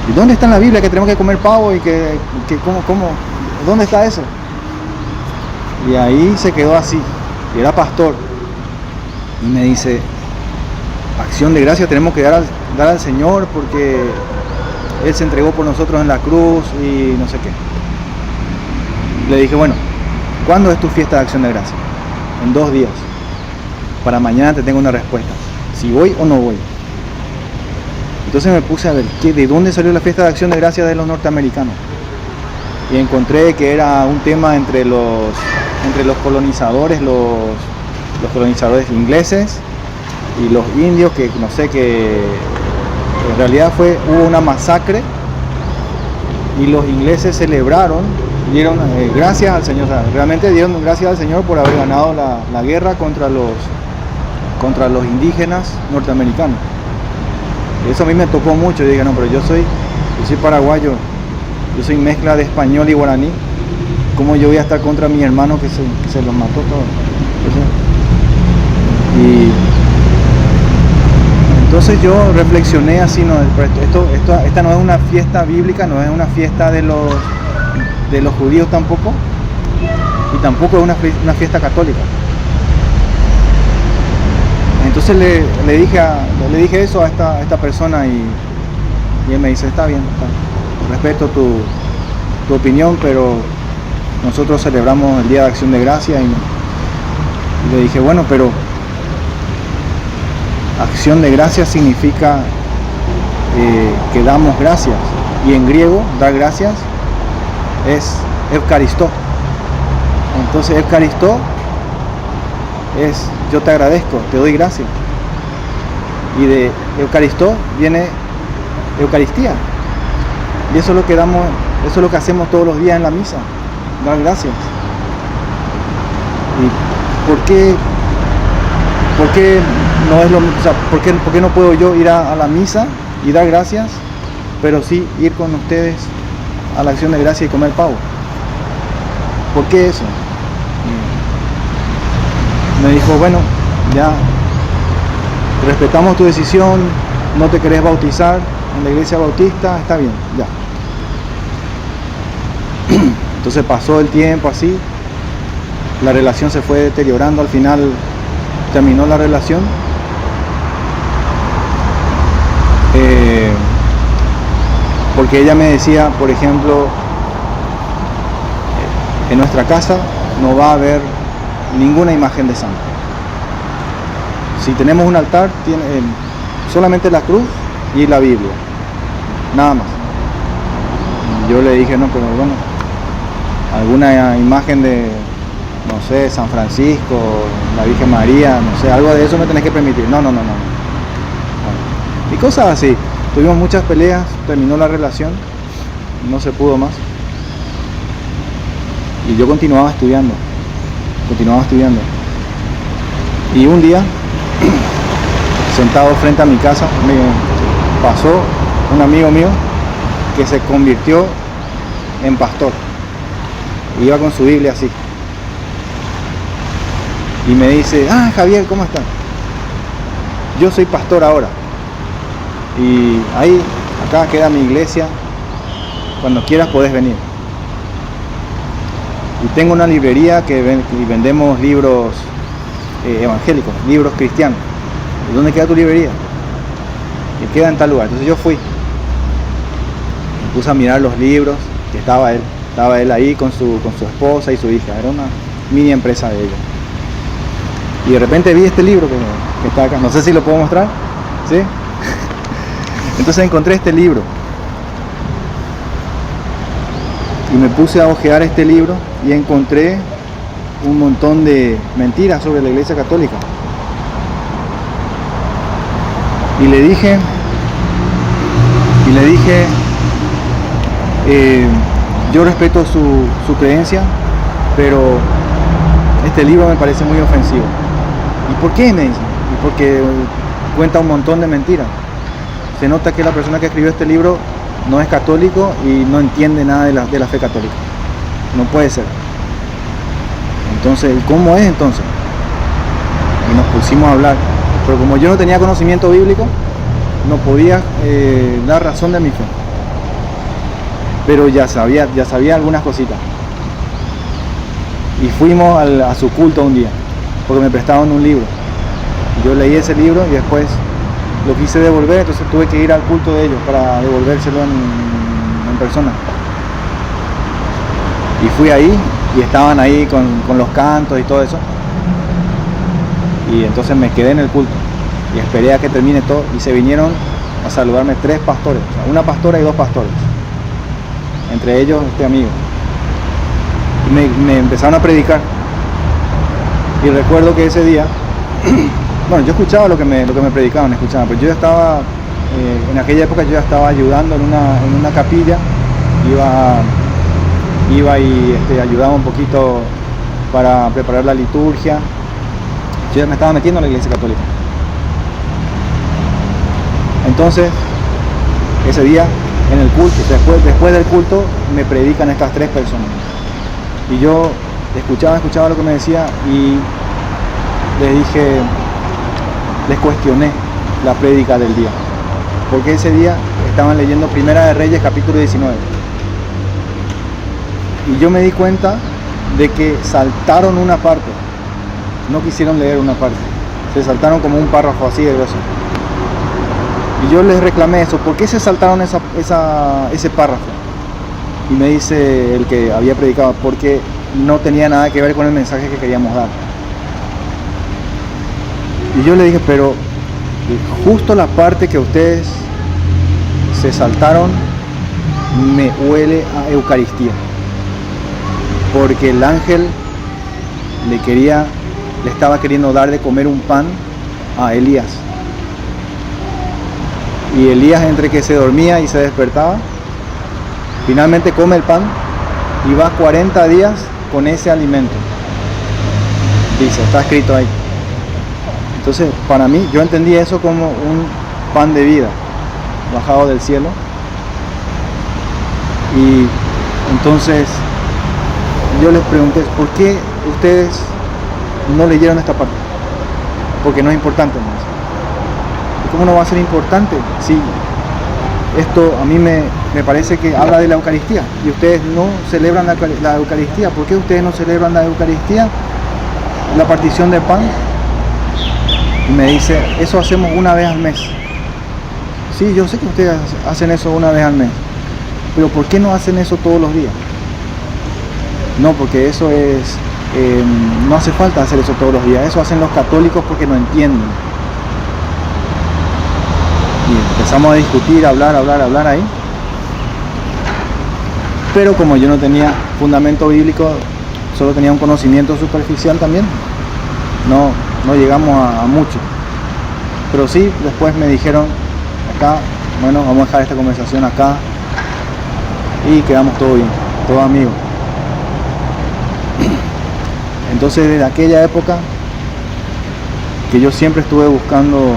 ¿Y dónde está en la Biblia que tenemos que comer pavo y cómo? ¿Dónde está eso? Y ahí se quedó así, y era pastor, y me dice, acción de gracias tenemos que dar al Señor porque Él se entregó por nosotros en la cruz y no sé qué. Le dije, bueno, ¿cuándo es tu fiesta de acción de gracias? En 2 días. Para mañana te tengo una respuesta, si voy o no voy. Entonces me puse a ver de dónde salió la fiesta de acción de gracias de los norteamericanos. Y encontré que era un tema entre los colonizadores, los colonizadores ingleses y los indios, que no sé, que en realidad hubo una masacre y los ingleses celebraron, dieron gracias al Señor, o sea, realmente dieron gracias al Señor por haber ganado la guerra contra los indígenas norteamericanos. Y eso a mí me tocó mucho. Yo dije, no, pero yo soy paraguayo, yo soy mezcla de español y guaraní. ¿Cómo yo voy a estar contra mi hermano que se los mató todos? Y entonces yo reflexioné así, no, esta no es una fiesta bíblica, no es una fiesta de los judíos tampoco, y tampoco es una fiesta católica. Entonces le dije eso a esta persona y él me dice, está bien, respeto tu opinión, pero nosotros celebramos el Día de Acción de Gracias. Y le dije, bueno, pero acción de gracias significa que damos gracias, y en griego dar gracias es Eucaristó. Entonces Eucaristó es yo te agradezco, te doy gracias. Y de Eucaristó viene Eucaristía. Y eso es lo que damos, eso es lo que hacemos todos los días en la misa, dar gracias. ¿Y por qué no es lo mismo? O sea, ¿por qué no puedo yo ir a la misa y dar gracias, pero sí ir con ustedes a la acción de gracia y comer pavo? ¿Por qué eso? Me dijo, bueno, ya respetamos tu decisión, no te querés bautizar en la iglesia bautista, está bien, ya. Entonces pasó el tiempo así, la relación se fue deteriorando, al final terminó la relación. Porque ella me decía, por ejemplo, en nuestra casa no va a haber ninguna imagen de santo. Si tenemos un altar, tiene solamente la cruz y la Biblia, nada más. Yo le dije, no, pero bueno, alguna imagen de, no sé, San Francisco, la Virgen María, no sé, algo de eso me tenés que permitir. No. Bueno, y cosas así. Tuvimos muchas peleas, terminó la relación, no se pudo más. Y yo continuaba estudiando. Y un día, sentado frente a mi casa, me pasó un amigo mío que se convirtió en pastor. Iba con su Biblia así. Y me dice, Javier, ¿cómo estás? Yo soy pastor ahora. Y ahí, acá queda mi iglesia. Cuando quieras podés venir. Y tengo una librería y vendemos libros evangélicos, libros cristianos. ¿Y dónde queda tu librería? Y queda en tal lugar. Entonces yo fui. Me puse a mirar los libros, que estaba él ahí con su esposa y su hija. Era una mini empresa de ellos. Y de repente vi este libro que está acá. No sé si lo puedo mostrar. ¿Sí? Entonces encontré este libro. Y me puse a hojear este libro y encontré un montón de mentiras sobre la Iglesia Católica. Y le dije, yo respeto su creencia, pero este libro me parece muy ofensivo. ¿Y por qué? Me dicen. Y porque cuenta un montón de mentiras. Se nota que la persona que escribió este libro no es católico y no entiende nada de la fe católica. No puede ser. Entonces, ¿cómo es entonces? Y nos pusimos a hablar. Pero como yo no tenía conocimiento bíblico, no podía dar razón de mi fe. Pero ya sabía algunas cositas. Y fuimos a su culto un día, porque me prestaban un libro. Yo leí ese libro y después lo quise devolver, entonces tuve que ir al culto de ellos para devolvérselo en persona. Y fui ahí y estaban ahí con los cantos y todo eso. Y entonces me quedé en el culto y esperé a que termine todo y se vinieron a saludarme 3 pastores, o sea, una pastora y 2 pastores, entre ellos este amigo. Y me empezaron a predicar. Y recuerdo que ese día bueno, yo escuchaba lo que me predicaban, pero yo ya estaba, en aquella época yo ya estaba ayudando en una capilla, iba y ayudaba un poquito para preparar la liturgia. Yo ya me estaba metiendo en la Iglesia Católica. Entonces, ese día, en el culto, después del culto, me predican estas 3 personas. Y yo escuchaba lo que me decía y les cuestioné la prédica del día, porque ese día estaban leyendo Primera de Reyes capítulo 19 y yo me di cuenta de que saltaron una parte, no quisieron leer una parte, se saltaron como un párrafo así de grueso. Y yo les reclamé eso, ¿por qué se saltaron ese párrafo? Y me dice el que había predicado, porque no tenía nada que ver con el mensaje que queríamos dar. Y yo le dije, pero justo la parte que ustedes se saltaron me huele a Eucaristía, porque el ángel le estaba queriendo dar de comer un pan a Elías. Y Elías, entre que se dormía y se despertaba, finalmente come el pan y va 40 días con ese alimento. Dice, está escrito ahí. Entonces, para mí, yo entendí eso como un pan de vida bajado del cielo. Y entonces yo les pregunté, ¿por qué ustedes no leyeron esta parte? Porque no es importante más. ¿Y cómo no va a ser importante? Si esto a mí me parece que habla de la Eucaristía y ustedes no celebran la Eucaristía. ¿Por qué ustedes no celebran la Eucaristía? La partición del pan. Y me dice, eso hacemos una vez al mes. Sí, yo sé que ustedes hacen eso una vez al mes, pero ¿por qué no hacen eso todos los días? No, porque eso es, no hace falta hacer eso todos los días. Eso hacen los católicos porque no entienden. Y empezamos a discutir, a hablar ahí. Pero como yo no tenía fundamento bíblico, solo tenía un conocimiento superficial también, no llegamos a mucho. Pero sí, después me dijeron, acá, bueno, vamos a dejar esta conversación acá y quedamos todo bien, todos amigos. Entonces, desde aquella época que yo siempre estuve buscando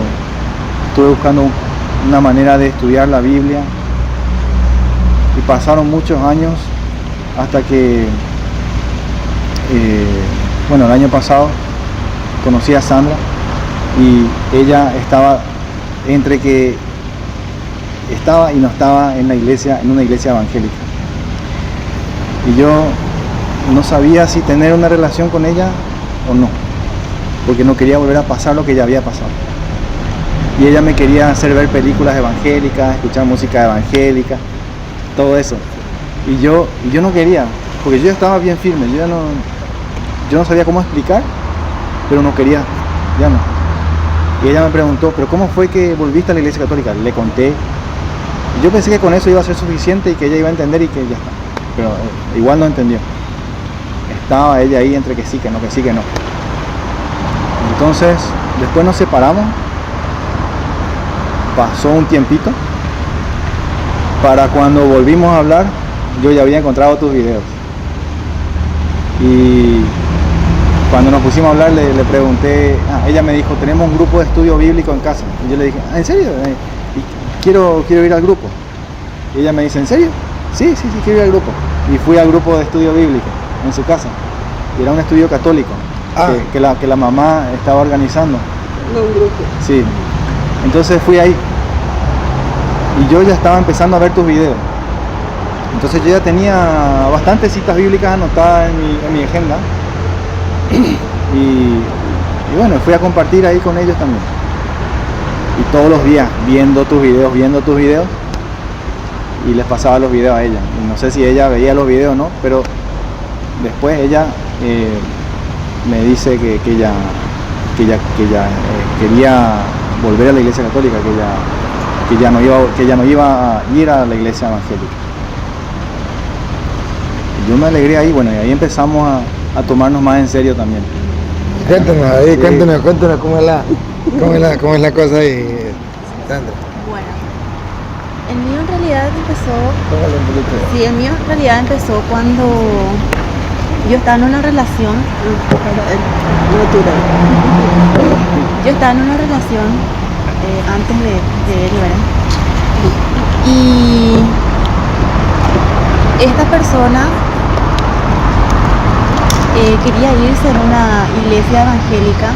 una manera de estudiar la Biblia, y pasaron muchos años hasta que el año pasado conocí a Sandra y ella estaba entre que estaba y no estaba en una iglesia evangélica, y yo no sabía si tener una relación con ella o no, porque no quería volver a pasar lo que ya había pasado. Y ella me quería hacer ver películas evangélicas, escuchar música evangélica, todo eso. Y yo no quería, porque yo estaba bien firme, yo no sabía cómo explicar, pero no quería, ya no. Y ella me preguntó, ¿pero cómo fue que volviste a la iglesia católica? Le conté. Y yo pensé que con eso iba a ser suficiente y que ella iba a entender y que ya está. Pero igual no entendió. Estaba ella ahí entre que sí, que no, que sí, que no. Entonces, después nos separamos. Pasó un tiempito. Para cuando volvimos a hablar, yo ya había encontrado tus videos. Y cuando nos pusimos a hablar, le pregunté, ella me dijo, tenemos un grupo de estudio bíblico en casa. Y yo le dije, ¿en serio? Y quiero ir al grupo. Y ella me dice, ¿en serio? Sí, quiero ir al grupo. Y fui al grupo de estudio bíblico en su casa. Y era un estudio católico que la mamá estaba organizando. Un grupo. Sí. Entonces fui ahí. Y yo ya estaba empezando a ver tus videos. Entonces yo ya tenía bastantes citas bíblicas anotadas en mi agenda. Y bueno, fui a compartir ahí con ellos también. Y todos los días viendo tus videos. Y les pasaba los videos a ella. Y no sé si ella veía los videos o no, pero después ella me dice que ella quería volver a la iglesia católica, que ya no iba a ir a la iglesia evangélica. Y yo me alegré ahí, bueno, y ahí empezamos a tomarnos más en serio también. Cuéntanos ahí, sí. Cuéntanos cómo es la cosa ahí, Sandra. Bueno, el mío en realidad empezó cuando yo estaba en una relación. Yo estaba en una relación antes de él, ¿verdad? Y esta persona quería irse en una iglesia evangélica,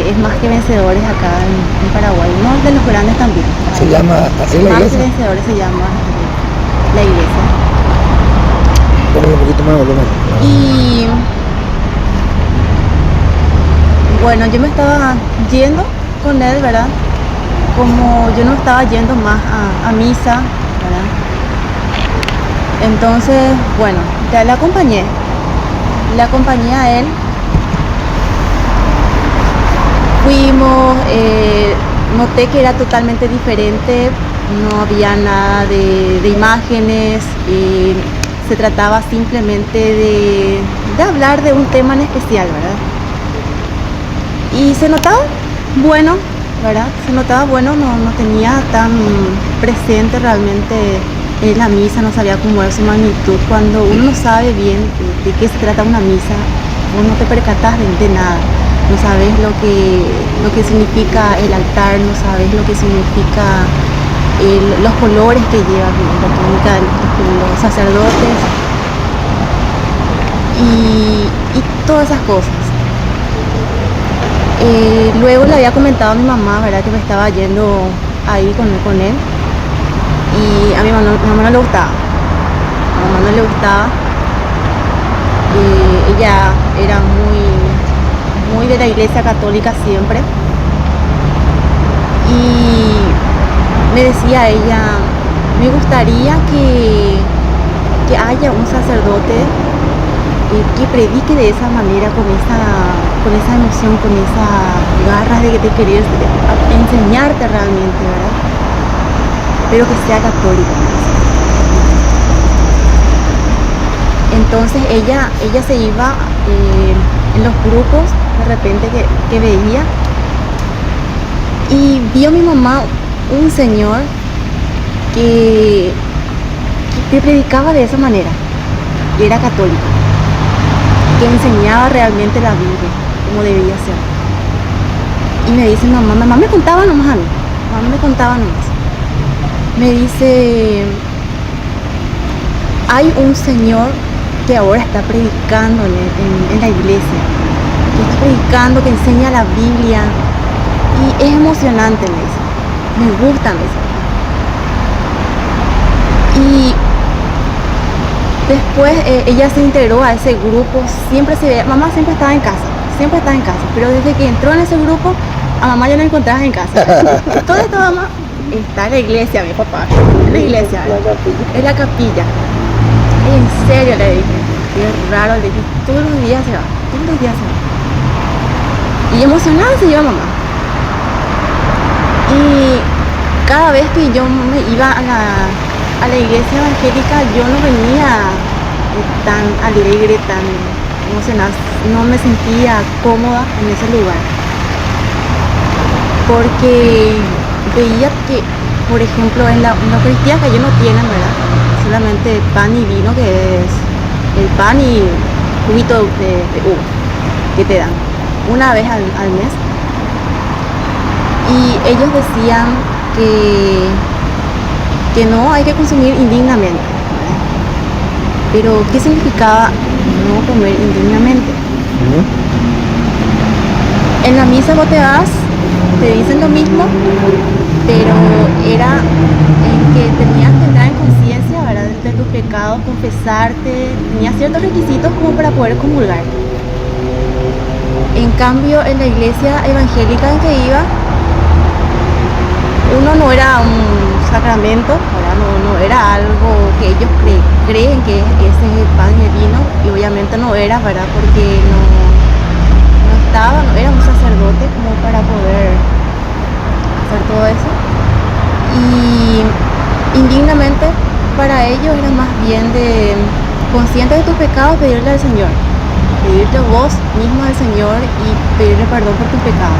es más que vencedores acá en Paraguay, uno de los grandes también. ¿Se llama así la iglesia? Más que vencedores se llama la iglesia. Ponle un poquito más de volumen. Y bueno, yo me estaba yendo con él, ¿verdad? Como yo no estaba yendo más a misa, ¿verdad? Entonces, bueno, ya le acompañé a él. Fuimos, noté que era totalmente diferente, no había nada de imágenes, y se trataba simplemente de hablar de un tema en especial, ¿verdad? Y se notaba bueno, ¿verdad? Se notaba bueno, no tenía tan presente realmente la misa, no sabía cómo era su magnitud. Cuando uno no sabe bien de qué se trata una misa, vos no te percatas de nada. No sabes lo que significa el altar, no sabes lo que significa los colores que llevan la túnica los sacerdotes y todas esas cosas. Luego le había comentado a mi mamá, ¿verdad?, que me estaba yendo ahí con él, y a mi mamá no le gustaba. A mi mamá no le gustaba. Ella era muy de la iglesia católica siempre, y me decía ella, me gustaría que haya un sacerdote que predique de esa manera, con esa emoción, con esa garra de que te querer enseñarte realmente, ¿verdad? Pero que sea católico. Entonces ella se iba en los grupos de repente que veía, y vio mi mamá un señor que predicaba de esa manera, que era católico, que enseñaba realmente la Biblia como debía ser. Y me dice mamá me contaba nomás a mí, mamá me contaba nomás. Me dice, hay un señor que ahora está predicando en la iglesia, que está predicando, que enseña la Biblia, y es emocionante, me dice, me gusta, me dice. Y después ella se integró a ese grupo, siempre se veía, mamá siempre estaba en casa, pero desde que entró en ese grupo, a mamá ya no encontrabas en casa. ¿Dónde está mamá? Está en la iglesia, mi papá, en la iglesia, en la capilla. En serio, le dije, qué raro, le dije, todos los días se va. Y emocionada se iba mamá. Y cada vez que yo me iba a la iglesia evangélica, yo no venía tan alegre, tan emocionada, no me sentía cómoda en ese lugar, porque veía que, por ejemplo, en la Eucaristía, que ellos no tienen, ¿verdad?, solamente pan y vino, que es el pan y juguito de uva que te dan una vez al mes, y ellos decían que no hay que consumir indignamente, ¿verdad? Pero ¿qué significaba no comer indignamente? En la misa vos te vas, te dicen lo mismo, pero era en que tenías que entrar en conciencia, ¿verdad?, de tus pecados, confesarte, tenías ciertos requisitos como para poder comulgar. En cambio, en la iglesia evangélica en que iba, uno no era un sacramento, ¿verdad?, no era algo que ellos creen que ese es el pan y el vino, y obviamente no era, ¿verdad?, porque no era un sacerdote como para poder hacer todo eso. Y indignamente para ellos era más bien de, consciente de tus pecados, pedirle al Señor, pedirte vos mismo al Señor y pedirle perdón por tus pecados.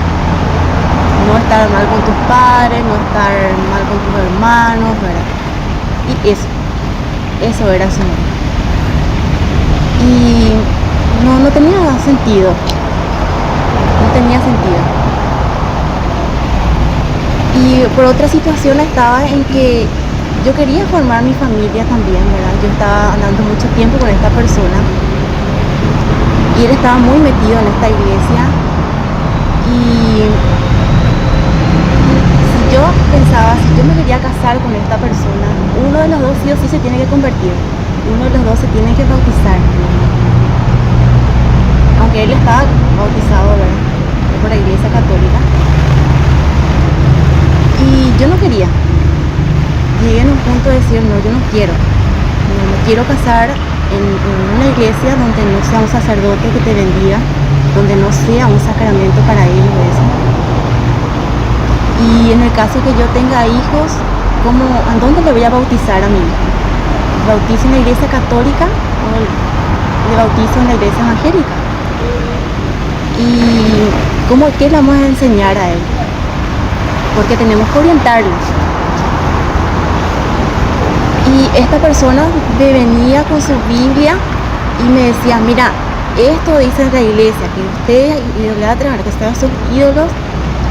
No estar mal con tus padres, no estar mal con tus hermanos, ¿verdad? Y eso era el Señor. Y no tenía sentido. Y por otra situación estaba en que yo quería formar mi familia también, ¿verdad? Yo estaba andando mucho tiempo con esta persona y él estaba muy metido en esta iglesia, y si yo pensaba, si yo me quería casar con esta persona, uno de los dos sí o sí se tiene que convertir, uno de los dos se tiene que bautizar, aunque él estaba bautizado, ¿verdad?, por la iglesia católica. Y yo no quería. Llegué en un punto de decir, no, yo no quiero casar en una iglesia donde no sea un sacerdote que te bendiga, donde no sea un sacramento para ellos eso. Y en el caso que yo tenga hijos, ¿a dónde le voy a bautizar a mi hijo? bautizo en la iglesia católica o le bautizo en la iglesia evangélica. Y ¿cómo qué le vamos a enseñar a él? Porque tenemos que orientarlo. Y esta persona me venía con su Biblia y me decía, mira, esto dice en la iglesia, que ustedes idolatran, que ustedes son ídolos,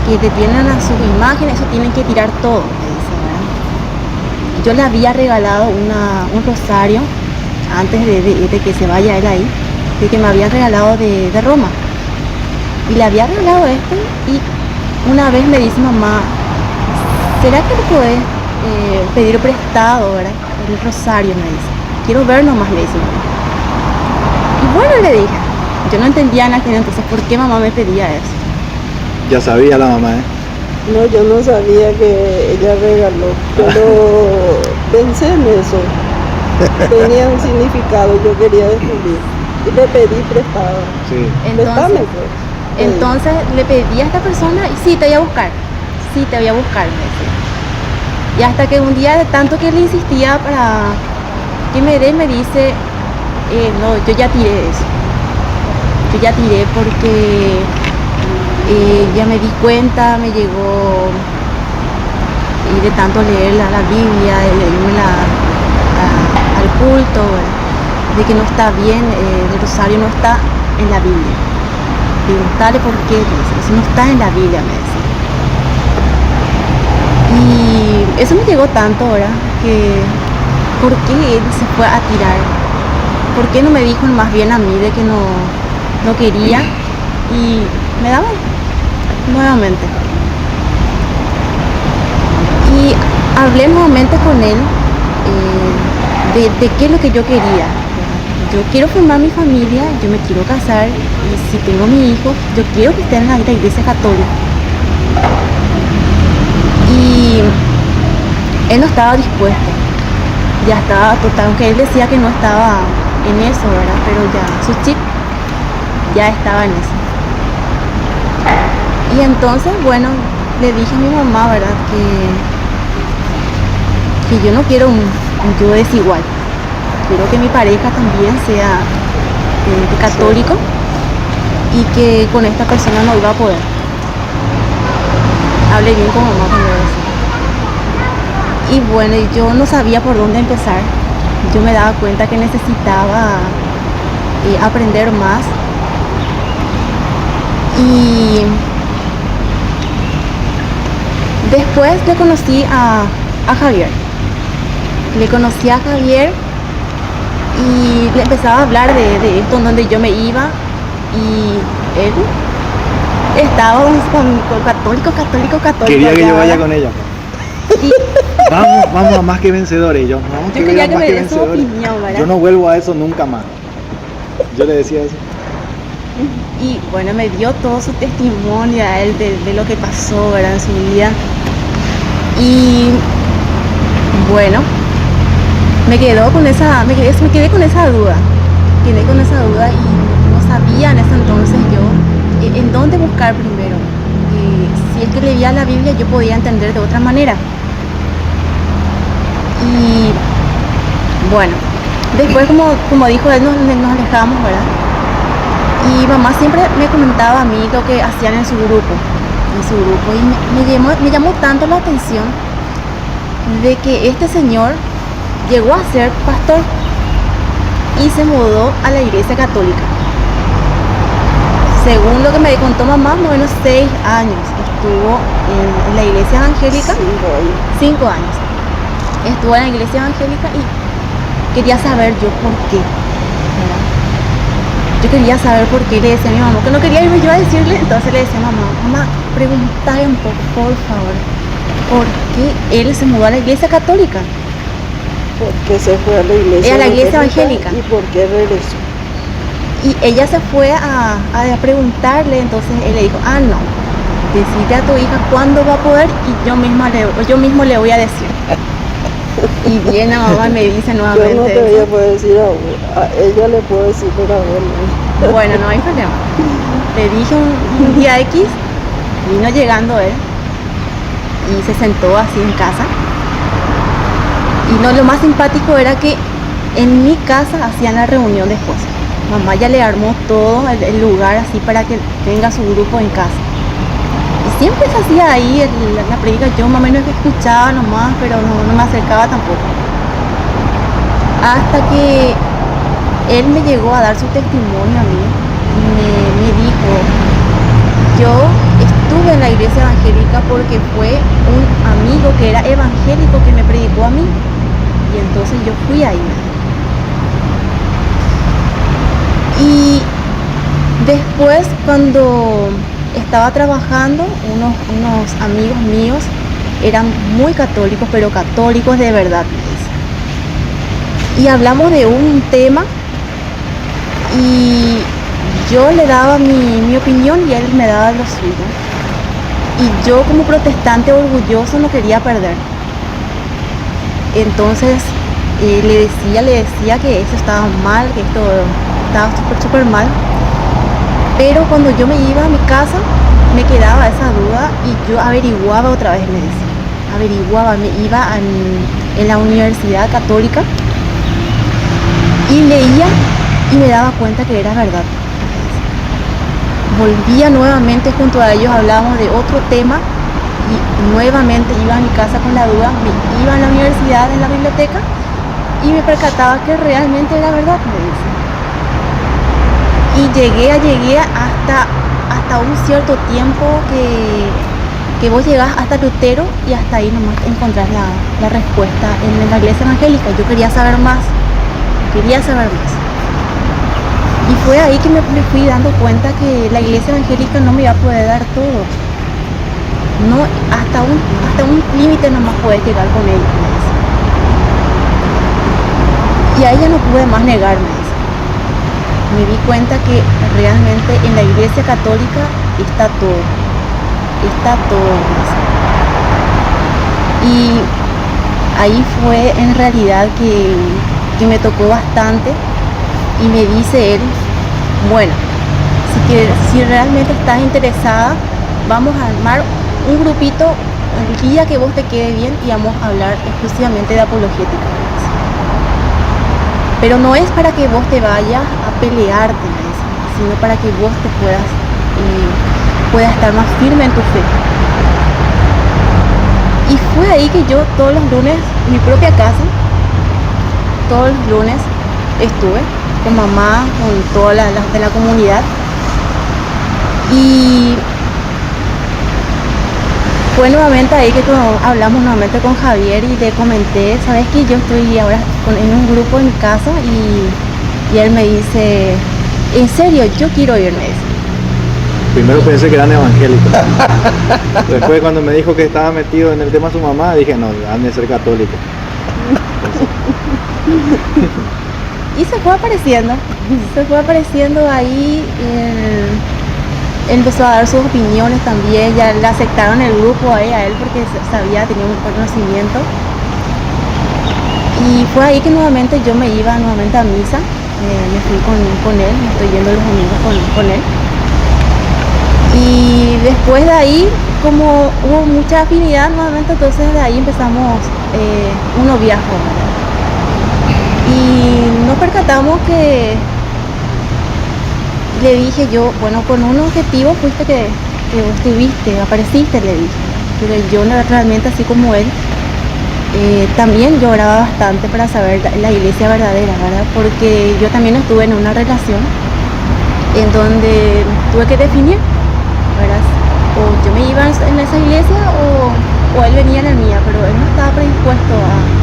que te tienen a sus imágenes, eso tienen que tirar todo, me dice, ¿verdad? Yo le había regalado un rosario antes de que se vaya él ahí, de que me habían regalado de Roma. Y le había regalado esto y una vez me dice mamá, ¿será que le podés pedir prestado, ¿verdad? El rosario, me dice. Quiero ver nomás, le dice mamá. Y bueno, le dije, yo no entendía en aquel entonces por qué mamá me pedía eso. Ya sabía la mamá, ¿eh? No, yo no sabía que ella regaló, pero pensé en eso. Tenía un significado, yo quería descubrir. Y le pedí prestado. Sí. Préstame, pues. Entonces le pedí a esta persona y sí, te voy a buscar. Sí, te voy a buscar, me decía. Y hasta que un día de tanto que le insistía para que me dé, me dice, no, yo ya tiré eso. Yo ya tiré porque ya me di cuenta, me llegó de tanto leer la Biblia, de leerme al culto, de que no está bien, el rosario no está en la Biblia. Preguntarle por qué, eso no está en la Biblia, me decía. Y eso me llegó tanto ahora, que ¿por qué él se fue a tirar? ¿Por qué no me dijo más bien a mí de que no quería? Y me daba nuevamente. Y hablé nuevamente con él de qué es lo que yo quería. Yo quiero formar mi familia, yo me quiero casar y si tengo mi hijo, yo quiero que esté en la iglesia católica. Y él no estaba dispuesto, ya estaba total, aunque él decía que no estaba en eso, ¿verdad? Pero ya su chip ya estaba en eso. Y entonces, bueno, le dije a mi mamá, ¿verdad? Que yo no quiero un yo desigual. Quiero que mi pareja también sea católico y que con esta persona no iba a poder. Hablé bien con mamá cuando eso. Y bueno, yo no sabía por dónde empezar. Yo me daba cuenta que necesitaba aprender más. Y después le conocí a Javier. Le conocí a Javier y le empezaba a hablar de esto, en donde yo me iba y él estaba con católico. Quería que yo vaya ¿verdad? con ella. Y Vamos a más que vencedores. Y yo, no, yo quería que más me que dé su vencedores. opinión, ¿verdad? Yo no vuelvo a eso nunca más. Yo le decía eso. Y bueno, me dio todo su testimonio a él de lo que pasó, ¿verdad? En su vida. Y bueno, me quedé con esa duda. Quedé con esa duda y no sabía en ese entonces yo en dónde buscar primero. Si es que leía la Biblia yo podía entender de otra manera. Y bueno, después como dijo él, nos alejamos, ¿verdad? Y mamá siempre me comentaba a mí lo que hacían en su grupo. Y me llamó tanto la atención de que este señor llegó a ser pastor y se mudó a la iglesia católica. Según lo que me contó mamá, más o menos 6 años estuvo en la iglesia evangélica. 5 años. Estuvo en la iglesia evangélica y quería saber yo por qué. ¿Verdad? Yo quería saber por qué. Le decía a mi mamá que no quería irme yo a decirle, entonces le decía a mamá, pregúntale un poco, por favor, ¿por qué él se mudó a la iglesia católica? Porque se fue a la iglesia, evangélica. ¿Y por qué regresó? Y ella se fue a preguntarle, entonces él le dijo, no, decide a tu hija cuándo va a poder y yo mismo le voy a decir. Y viene la mamá y me dice nuevamente. Yo no te voy a poder decir a ella le puedo decir, pero a vos no. Bueno, no hay problema. Le dije un día X, vino llegando él y se sentó así en casa. Y no, lo más simpático era que en mi casa hacían la reunión después. Mamá ya le armó todo el lugar así para que venga su grupo en casa. Y siempre se hacía ahí la predica. Yo más o menos escuchaba nomás, pero no me acercaba tampoco. Hasta que él me llegó a dar su testimonio a mí. Me dijo, yo estuve en la iglesia evangélica porque fue un amigo que era evangélico que me predicó a mí. Y entonces yo fui ahí. Y después, cuando estaba trabajando, unos amigos míos eran muy católicos, pero católicos de verdad. Y hablamos de un tema y yo le daba mi opinión y él me daba lo suyo. Y yo, como protestante orgulloso, no quería perder. Entonces le decía que eso estaba mal, que esto estaba súper mal. Pero cuando yo me iba a mi casa me quedaba esa duda y yo averiguaba otra vez, me decía. Me iba en la universidad católica y leía y me daba cuenta que era verdad. Volvía nuevamente junto a ellos, hablábamos de otro tema y nuevamente iba a mi casa con la duda, me iba a la universidad, en la biblioteca, y me percataba que realmente era verdad, me dice. Y llegué hasta un cierto tiempo que vos llegás hasta Lutero y hasta ahí nomás encontrás la respuesta en la iglesia evangélica. Yo quería saber más. Y fue ahí que me fui dando cuenta que la iglesia evangélica no me iba a poder dar todo. No, hasta un límite nomás puedes llegar con ellos. Y ahí ya no pude más negarme. Me di cuenta que realmente en la iglesia católica está todo. Y ahí fue en realidad que me tocó bastante. Y me dice él, bueno, si realmente estás interesada, vamos a armar un grupito el día que vos te quede bien y vamos a hablar exclusivamente de apologética. Pero no es para que vos te vayas a pelearte, sino para que vos te puedas estar más firme en tu fe. Y fue ahí que yo todos los lunes, en mi propia casa, todos los lunes estuve con mamá, con todas las de la comunidad. Y fue nuevamente ahí que hablamos nuevamente con Javier y le comenté, sabes que yo estoy ahora en un grupo en mi casa y él me dice, en serio, yo quiero irme. Primero pensé que eran evangélicos. Después, cuando me dijo que estaba metido en el tema de su mamá, dije, no, han de ser católicos. Y se fue apareciendo ahí. Empezó a dar sus opiniones también, ya le aceptaron el grupo a él porque tenía un conocimiento. Y fue ahí que nuevamente yo me iba a misa, me fui con él, me estoy yendo los domingos con él. Y después de ahí, como hubo mucha afinidad nuevamente, entonces de ahí empezamos un noviazgo. Y nos percatamos que le dije yo, bueno, con un objetivo fuiste que vos tuviste, apareciste, le dije. Pero yo realmente, así como él, también yo oraba bastante para saber la iglesia verdadera, ¿verdad? Porque yo también estuve en una relación en donde tuve que definir, ¿verdad? O yo me iba en esa iglesia o él venía en la mía, pero él no estaba predispuesto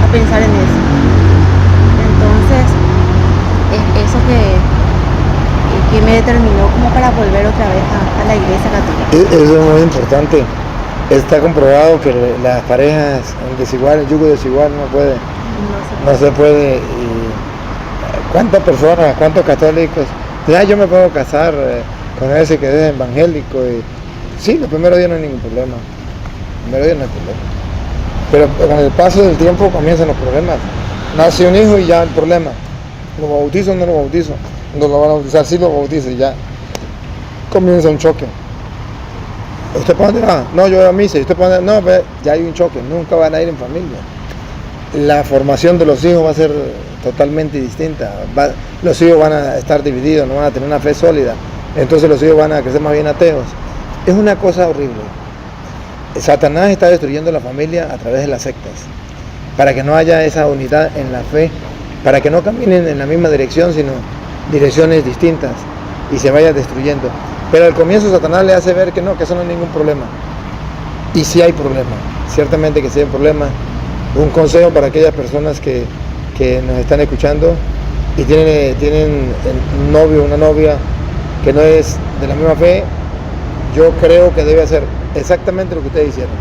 a pensar en eso. Entonces, es eso que me determinó como para volver otra vez a la iglesia católica. Eso es muy importante. Está comprobado que las parejas desiguales, yugo desigual no se puede. Y ¿cuántas personas, cuántos católicos? Ya yo me puedo casar con ese que es evangélico. Y sí, los primeros días no hay ningún problema. Pero con el paso del tiempo comienzan los problemas. Nace un hijo y ya el problema. ¿Lo bautizo o no lo bautizo? No lo van a bautizar, sí lo bautizo y ya comienza un choque. ¿Usted para dónde va? No, yo voy a misa. ¿Y usted para dónde? No, pues ya hay un choque. Nunca van a ir en familia. La formación de los hijos va a ser totalmente distinta. Los hijos van a estar divididos, no van a tener una fe sólida. Entonces los hijos van a crecer más bien ateos. Es una cosa horrible. Satanás está destruyendo la familia a través de las sectas, para que no haya esa unidad en la fe, para que no caminen en la misma dirección, sino direcciones distintas, y se vaya destruyendo. Pero al comienzo Satanás le hace ver que no, que eso no es ningún problema. Y sí hay problema, ciertamente que sí hay problema. Un consejo para aquellas personas que nos están escuchando y tienen un novio o una novia que no es de la misma fe, yo creo que debe hacer exactamente lo que ustedes hicieron.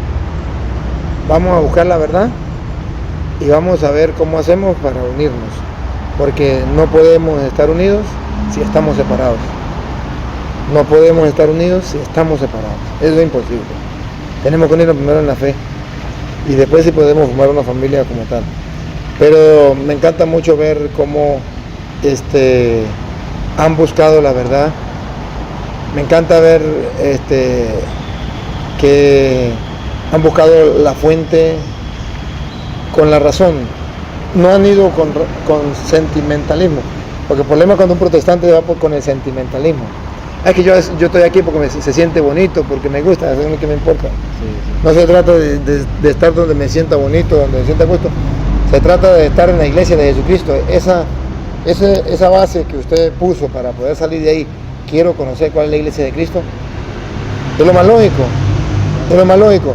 Vamos a buscar la verdad y vamos a ver cómo hacemos para unirnos, porque no podemos estar unidos si estamos separados. No podemos estar unidos si estamos separados. Eso es imposible. Tenemos que unirnos primero en la fe y después sí podemos formar una familia como tal. Pero me encanta mucho ver cómo han buscado la verdad. Me encanta ver que han buscado la fuente con la razón. No han ido con sentimentalismo, porque el problema es cuando un protestante va con el sentimentalismo. Es que yo estoy aquí porque se siente bonito, porque me gusta, eso es lo que me importa. Sí. No se trata de estar donde me sienta bonito, donde me sienta a gusto. Se trata de estar en la iglesia de Jesucristo. Esa base que usted puso para poder salir de ahí, quiero conocer cuál es la iglesia de Cristo, es lo más lógico. Es lo más lógico.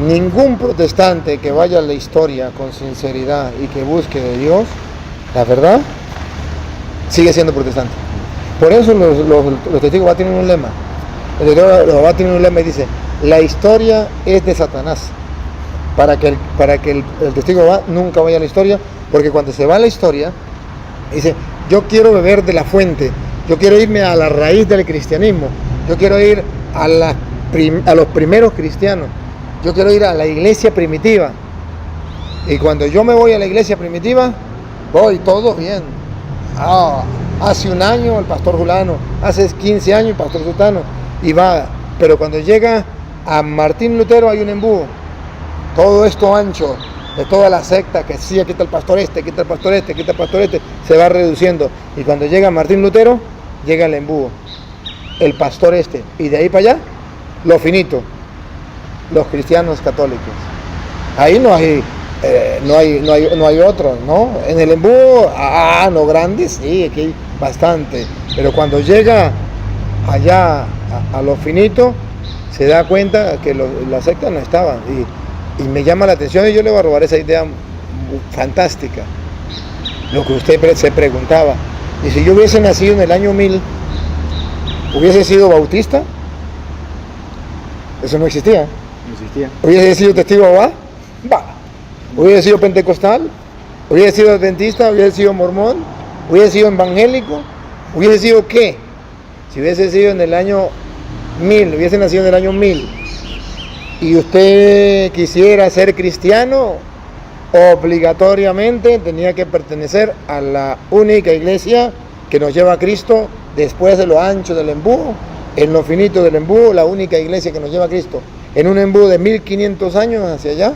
Ningún protestante que vaya a la historia con sinceridad y que busque de Dios la verdad, sigue siendo protestante. Por eso los testigos va tienen un lema. El testigo va tiene un lema y dice: la historia es de Satanás. Para que el testigo va nunca vaya a la historia, porque cuando se va a la historia, dice: yo quiero beber de la fuente, yo quiero irme a la raíz del cristianismo, yo quiero ir a los primeros cristianos, yo quiero ir a la iglesia primitiva. Y cuando yo me voy a la iglesia primitiva, voy todo bien. Hace un año el pastor Julano, hace 15 años el pastor Sultano, y va. Pero cuando llega a Martín Lutero hay un embudo. Todo esto ancho de toda la secta, que sí, aquí está el pastor aquí está el pastor aquí está el pastor se va reduciendo. Y cuando llega Martín Lutero, llega el embudo, el pastor y de ahí para allá, lo finito, los cristianos católicos. Ahí no hay otros, ¿no? En el embudo, no grandes, sí, aquí hay bastante. Pero cuando llega allá a lo finito, se da cuenta que la secta no estaba. Y me llama la atención, y yo le voy a robar esa idea fantástica. Lo que usted se preguntaba. Y si yo hubiese nacido en el año 1000, ¿hubiese sido bautista? Eso no existía. No existía. ¿Hubiese sido testigo de Jehová? Va. ¿Hubiese sido pentecostal? ¿Hubiese sido adventista? ¿Hubiese sido mormón? ¿Hubiese sido evangélico? ¿Hubiese sido qué? Si hubiese sido en el año 1000, hubiese nacido en el año 1000, y usted quisiera ser cristiano, obligatoriamente tenía que pertenecer a la única iglesia que nos lleva a Cristo después de lo ancho del embudo, en lo finito del embudo, la única iglesia que nos lleva a Cristo. En un embudo de 1500 años hacia allá,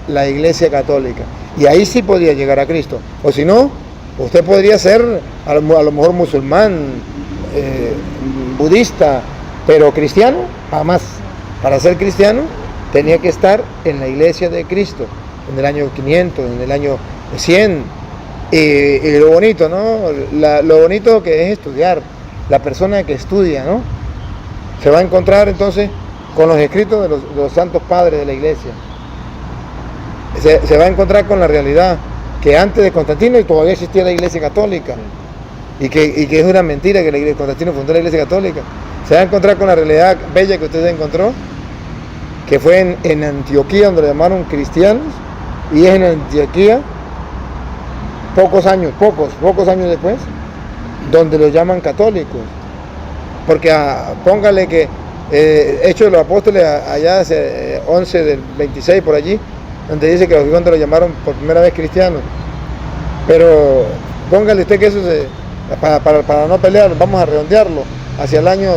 la iglesia católica. Y ahí sí podía llegar a Cristo. O si no, usted podría ser a lo mejor musulmán, budista, pero cristiano, jamás. Para ser cristiano tenía que estar en la iglesia de Cristo, en el año 500, en el año 100. Y lo bonito, ¿no? Lo bonito que es estudiar. La persona que estudia, ¿no? Se va a encontrar entonces con los escritos de los santos padres de la iglesia. Se va a encontrar con la realidad que antes de Constantino todavía existía la iglesia católica. Y que es una mentira que Constantino fundó la iglesia católica. Se va a encontrar con la realidad bella que usted se encontró, que fue en Antioquía, donde lo llamaron cristianos, y es en Antioquía, pocos años después, donde lo llaman católicos. Porque póngale que Hechos de los Apóstoles, allá hace 11 del 26 por allí, donde dice que los gigantes lo llamaron por primera vez cristianos. Pero póngale usted que eso para no pelear, vamos a redondearlo hacia el año,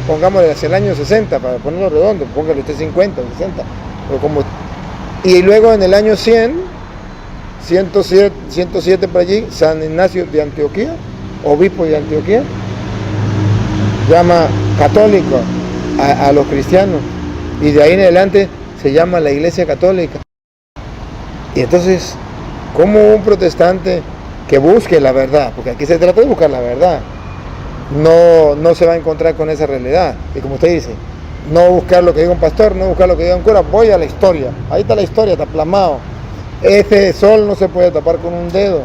pongámosle hacia el año 60, para ponerlo redondo, póngale usted 50, 60, pero y luego en el año 100 107 por allí, San Ignacio de Antioquía, obispo de Antioquía, llama católico a los cristianos, y de ahí en adelante se llama la Iglesia Católica. Y entonces, ¿cómo un protestante que busque la verdad, porque aquí se trata de buscar la verdad, no se va a encontrar con esa realidad? Y como usted dice, no buscar lo que diga un pastor, no buscar lo que diga un cura, voy a la historia, ahí está la historia, está plasmado. Ese sol no se puede tapar con un dedo,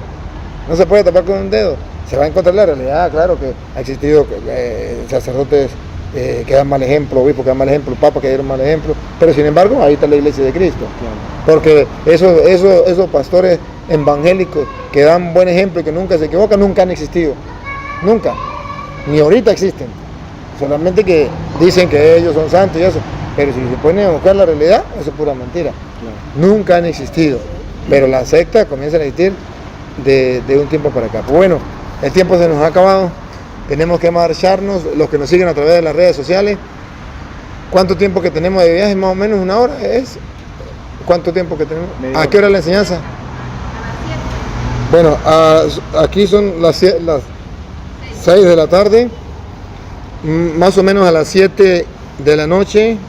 no se puede tapar con un dedo. Se va a encontrar la realidad, claro que ha existido sacerdotes que dan mal ejemplo, obispos que dan mal ejemplo, papas que dieron mal ejemplo, pero sin embargo ahí está la Iglesia de Cristo. Porque esos pastores evangélicos que dan buen ejemplo y que nunca se equivocan, nunca han existido, nunca, ni ahorita existen, solamente que dicen que ellos son santos y eso, pero si se ponen a buscar la realidad, eso es pura mentira, nunca han existido, pero la secta comienza a existir de un tiempo para acá. Pues bueno, el tiempo se nos ha acabado, tenemos que marcharnos, los que nos siguen a través de las redes sociales. ¿Cuánto tiempo que tenemos de viaje? Más o menos una hora es. ¿Cuánto tiempo que tenemos? ¿A qué hora la enseñanza? Bueno, aquí son las 6 de la tarde, más o menos a las 7 de la noche,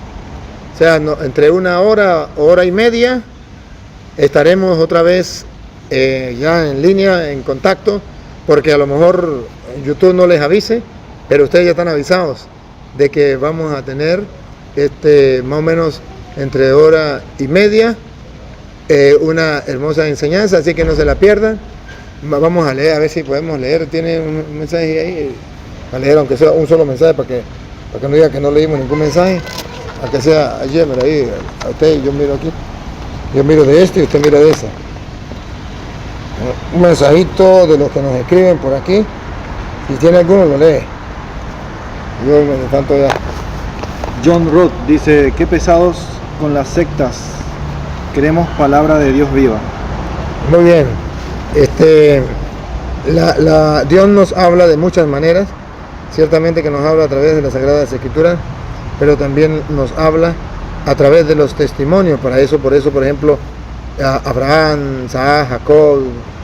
o sea, entre una hora y media, estaremos otra vez ya en línea, en contacto, porque a lo mejor YouTube no les avise, pero ustedes ya están avisados de que vamos a tener más o menos entre hora y media una hermosa enseñanza, así que no se la pierdan. Vamos a leer, a ver si podemos leer, tiene un mensaje ahí, a leer aunque sea un solo mensaje para que no diga que no leímos ningún mensaje, aunque sea ayer, ahí, a usted, yo miro aquí, yo miro de este y usted mira de ese. Un mensajito de los que nos escriben por aquí, si tiene alguno lo lee. Yo me tanto ya. John Roth dice, qué pesados con las sectas, queremos palabra de Dios viva. Muy bien, Dios nos habla de muchas maneras, ciertamente que nos habla a través de las Sagradas Escrituras, pero también nos habla a través de los testimonios. Por eso, por ejemplo, Abraham, Isaac, Jacob,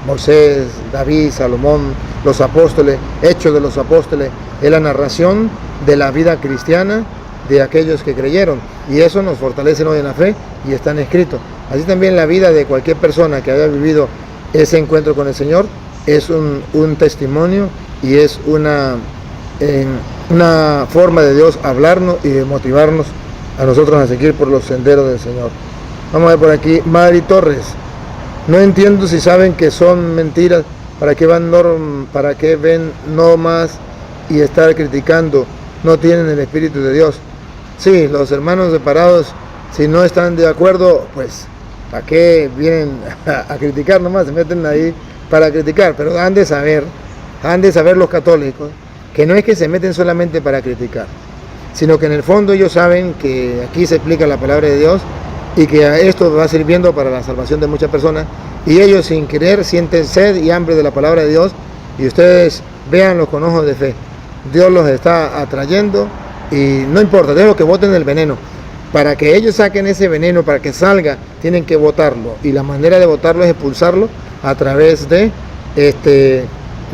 Moisés, David, Salomón, los apóstoles, Hechos de los Apóstoles, es la narración de la vida cristiana de aquellos que creyeron, y eso nos fortalece hoy en la fe y están escritos. Así también la vida de cualquier persona que haya vivido ese encuentro con el Señor es un testimonio y es una forma de Dios hablarnos y de motivarnos a nosotros a seguir por los senderos del Señor. Vamos a ver por aquí, Mari Torres. No entiendo si saben que son mentiras, para qué ven no más y estar criticando, no tienen el Espíritu de Dios. Sí, los hermanos separados, si no están de acuerdo, pues, ¿para qué vienen a criticar nomás? Se meten ahí para criticar, pero han de saber los católicos, que no es que se meten solamente para criticar, sino que en el fondo ellos saben que aquí se explica la palabra de Dios y que esto va sirviendo para la salvación de muchas personas, y ellos sin querer sienten sed y hambre de la palabra de Dios, y ustedes véanlos con ojos de fe. Dios los está atrayendo y no importa, déjenlo que boten el veneno. Para que ellos saquen ese veneno, para que salga, tienen que botarlo, y la manera de botarlo es expulsarlo a través de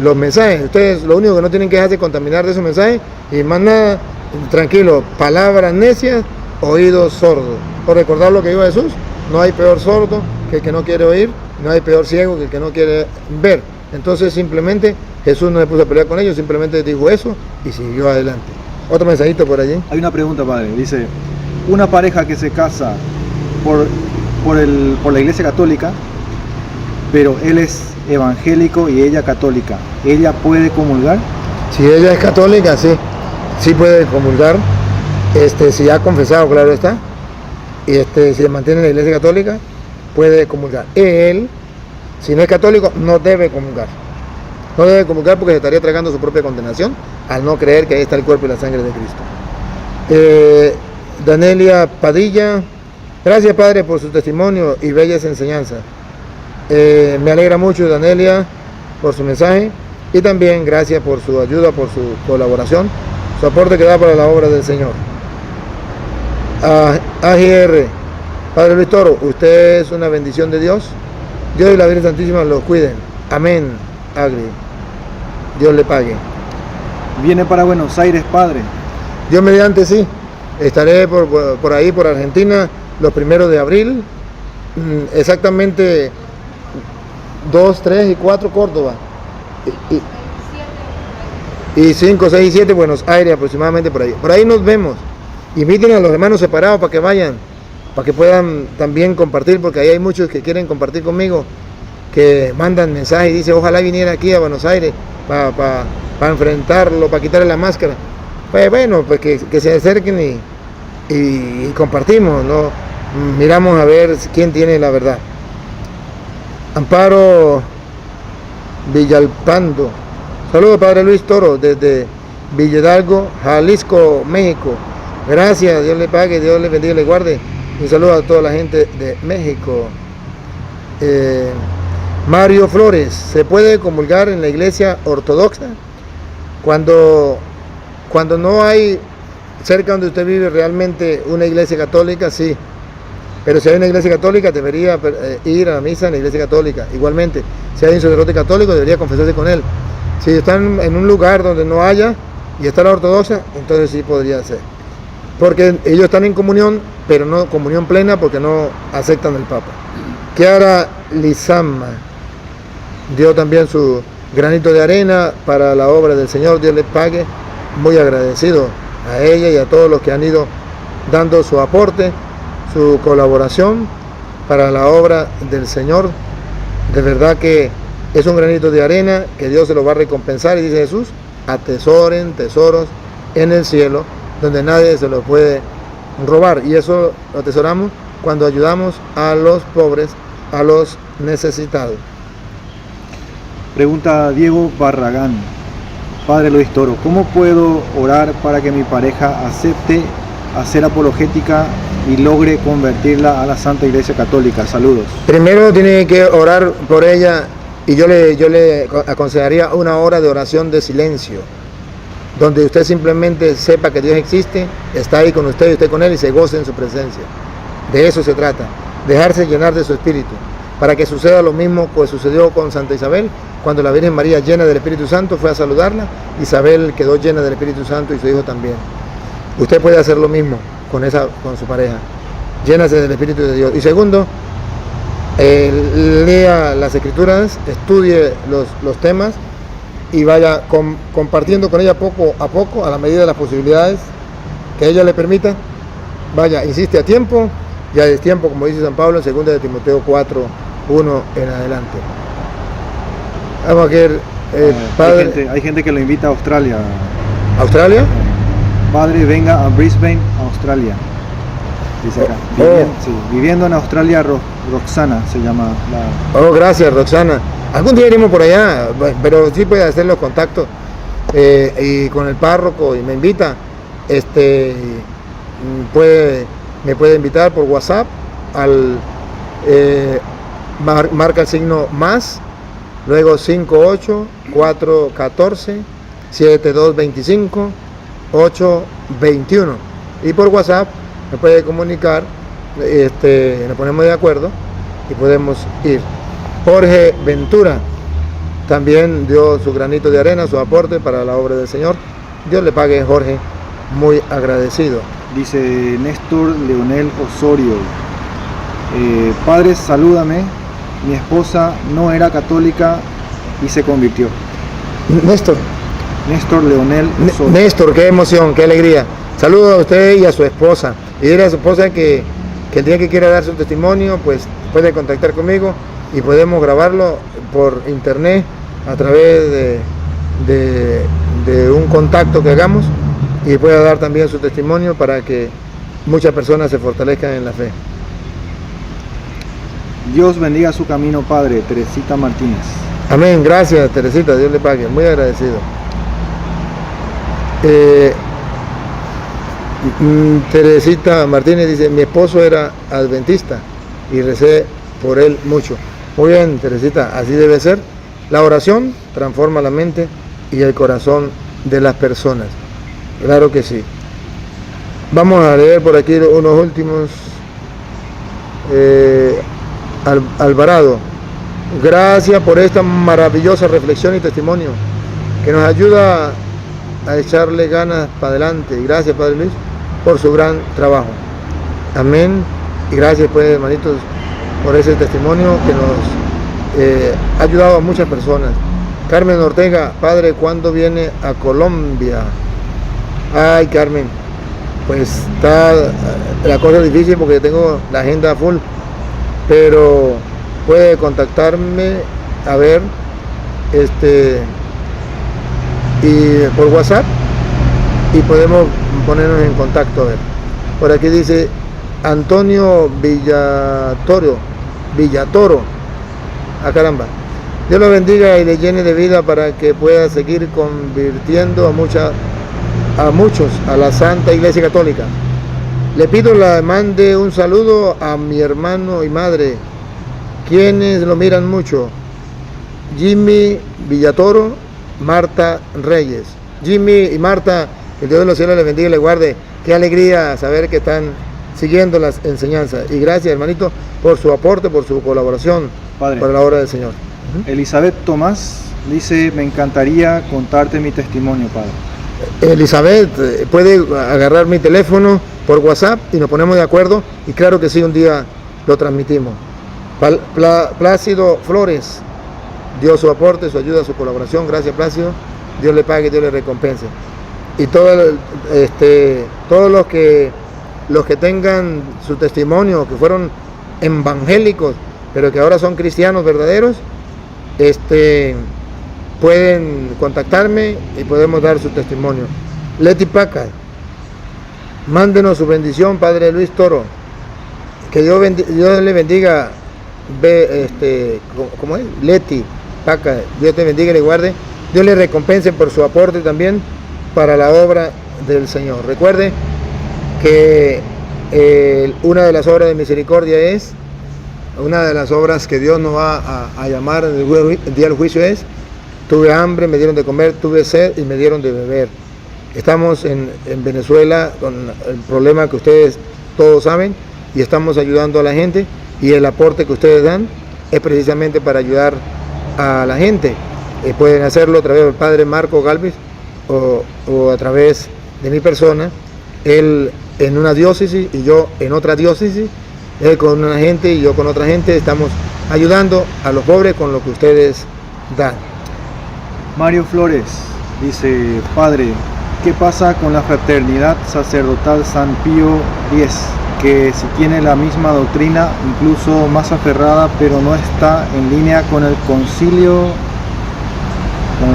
los mensajes. Ustedes lo único que no tienen que dejar de contaminar de esos mensajes, y más nada, tranquilo, palabras necias, oídos sordos. Por recordar lo que dijo Jesús, no hay peor sordo que el que no quiere oír, no hay peor ciego que el que no quiere ver. Entonces simplemente Jesús no se puso a pelear con ellos, simplemente dijo eso y siguió adelante. Otro mensajito por allí. Hay una pregunta, padre, dice, una pareja que se casa por la Iglesia Católica, pero él es evangélico y ella católica, ¿ella puede comulgar? Si ella es católica, sí puede comulgar, si ha confesado, claro está, y si se mantiene en la Iglesia Católica, puede comulgar. Él, si no es católico, no debe comulgar. No debe comulgar porque se estaría tragando su propia condenación al no creer que ahí está el cuerpo y la sangre de Cristo. Danelia Padilla, gracias Padre por su testimonio y bellas enseñanzas. Me alegra mucho, Danelia, por su mensaje, y también gracias por su ayuda, por su colaboración, su aporte que da para la obra del Señor. AGR, Padre Luis Toro, usted es una bendición de Dios. Dios y la Virgen Santísima los cuiden. Amén, Agri. Dios le pague. Viene para Buenos Aires, padre. Dios mediante, sí. Estaré por ahí, por Argentina, los 1 de abril. Exactamente 2, 3 y 4 Córdoba. Y 5, 6 y 7 Buenos Aires aproximadamente por ahí. Por ahí nos vemos. Inviten a los hermanos separados para que vayan, para que puedan también compartir, porque ahí hay muchos que quieren compartir conmigo, que mandan mensajes y dicen, ojalá viniera aquí a Buenos Aires para enfrentarlo, para quitarle la máscara. Pues bueno, pues que se acerquen y compartimos, ¿no? Miramos a ver quién tiene la verdad. Amparo Villalpando. Saludos, Padre Luis Toro, desde Villedalgo, Jalisco, México. Gracias, Dios le pague, Dios le bendiga y le guarde. Un saludo a toda la gente de México. Mario Flores, ¿se puede comulgar en la iglesia ortodoxa? Cuando no hay cerca donde usted vive realmente una iglesia católica, sí. Pero si hay una iglesia católica, debería ir a la misa en la iglesia católica. Igualmente, si hay un sacerdote católico, debería confesarse con él. Si están en un lugar donde no haya y está la ortodoxa, entonces sí podría ser. Porque ellos están en comunión, pero no comunión plena porque no aceptan el Papa. Kiara Lizama dio también su granito de arena para la obra del Señor. Dios les pague. Muy agradecido a ella y a todos los que han ido dando su aporte, su colaboración para la obra del Señor. De verdad que es un granito de arena que Dios se lo va a recompensar, y dice Jesús, atesoren tesoros en el cielo, donde nadie se lo puede robar. Y eso lo atesoramos cuando ayudamos a los pobres, a los necesitados. Pregunta Diego Barragán. Padre Luis Toro, ¿cómo puedo orar para que mi pareja acepte hacer apologética y logre convertirla a la Santa Iglesia Católica? Saludos. Primero tiene que orar por ella, y yo le aconsejaría una hora de oración de silencio, donde usted simplemente sepa que Dios existe, está ahí con usted y usted con él, y se goce en su presencia. De eso se trata, dejarse llenar de su espíritu, para que suceda lo mismo que sucedió con Santa Isabel, cuando la Virgen María, llena del Espíritu Santo, fue a saludarla. Isabel quedó llena del Espíritu Santo y su hijo también. Usted puede hacer lo mismo con su pareja, llénase del Espíritu de Dios. Y segundo, lea las Escrituras, estudie los temas y vaya compartiendo con ella poco a poco, a la medida de las posibilidades que ella le permita. Vaya, insiste a tiempo, ya es tiempo, como dice San Pablo en 2 de Timoteo 4, 1 en adelante. Vamos a ver, padre. Hay gente que lo invita a Australia. ¿Australia? Padre, venga a Brisbane, Australia. Dice acá. Viviendo en Australia, Roxana se llama la... Oh, gracias, Roxana. Algún día iremos por allá, pero sí puede hacer los contactos y con el párroco, y me invita. Me puede invitar por WhatsApp marca el signo más, luego 58 414 7225 821, y por WhatsApp me puede comunicar, nos ponemos de acuerdo y podemos ir. Jorge Ventura también dio su granito de arena, su aporte para la obra del Señor. Dios le pague, Jorge, muy agradecido. Dice Néstor Leonel Osorio, padre, salúdame, mi esposa no era católica y se convirtió. Néstor Leonel Osorio. Néstor, qué emoción, qué alegría. Saludos a usted y a su esposa. Y dile a su esposa que el día que quiera dar su testimonio, pues puede contactar conmigo y podemos grabarlo por internet a través de un contacto que hagamos, y pueda dar también su testimonio para que muchas personas se fortalezcan en la fe. Dios bendiga su camino, padre. Teresita Martínez. Amén, gracias, Teresita, Dios le pague, muy agradecido. Teresita Martínez dice, mi esposo era adventista y recé por él mucho. Muy bien, Teresita, así debe ser. La oración transforma la mente y el corazón de las personas. Claro que sí. Vamos a leer por aquí unos últimos. Alvarado, gracias por esta maravillosa reflexión y testimonio que nos ayuda a echarle ganas para adelante. Y gracias, Padre Luis, por su gran trabajo. Amén. Y gracias, pues, hermanitos, por ese testimonio que nos ha ayudado a muchas personas. Carmen Ortega, Padre, ¿cuándo viene a Colombia? Ay, Carmen, pues está la cosa difícil porque tengo la agenda full, pero puede contactarme, a ver, y por WhatsApp, y podemos ponernos en contacto. A ver, por aquí dice Antonio Villatoro, a caramba, Dios lo bendiga y le llene de vida para que pueda seguir convirtiendo a muchos a la Santa Iglesia Católica. Le pido le mande un saludo a mi hermano y madre, quienes lo miran mucho, Jimmy Villatoro, Marta Reyes. Jimmy y Marta, que Dios de los cielos les bendiga y les guarde. Qué alegría saber que están siguiendo las enseñanzas. Y gracias, hermanito, por su aporte, por su colaboración, Padre, para la obra del Señor. Elizabeth Tomás dice, me encantaría contarte mi testimonio, Padre. Elizabeth, puede agarrar mi teléfono por WhatsApp y nos ponemos de acuerdo, y claro que sí, un día lo transmitimos. Plácido Flores dio su aporte, su ayuda, su colaboración. Gracias, Plácido. Dios le pague, Dios le recompense. Y todos los que tengan su testimonio, que fueron evangélicos, pero que ahora son cristianos verdaderos, pueden contactarme y podemos dar su testimonio. Leti Paca, mándenos su bendición, Padre Luis Toro. Que Dios le bendiga. ¿Cómo es? Leti Paca, Dios te bendiga y le guarde. Dios le recompense por su aporte también para la obra del Señor. Recuerde que una de las obras de misericordia es, una de las obras que Dios nos va a llamar el día del juicio es: tuve hambre, me dieron de comer, tuve sed y me dieron de beber. Estamos en Venezuela con el problema que ustedes todos saben, y estamos ayudando a la gente, y el aporte que ustedes dan es precisamente para ayudar a la gente. Pueden hacerlo a través del Padre Marco Galvis o a través de mi persona, él en una diócesis y yo en otra diócesis, él con una gente y yo con otra gente. Estamos ayudando a los pobres con lo que ustedes dan. Mario Flores dice, Padre, ¿qué pasa con la fraternidad sacerdotal San Pío X? Que si tiene la misma doctrina, incluso más aferrada, pero no está en línea con el concilio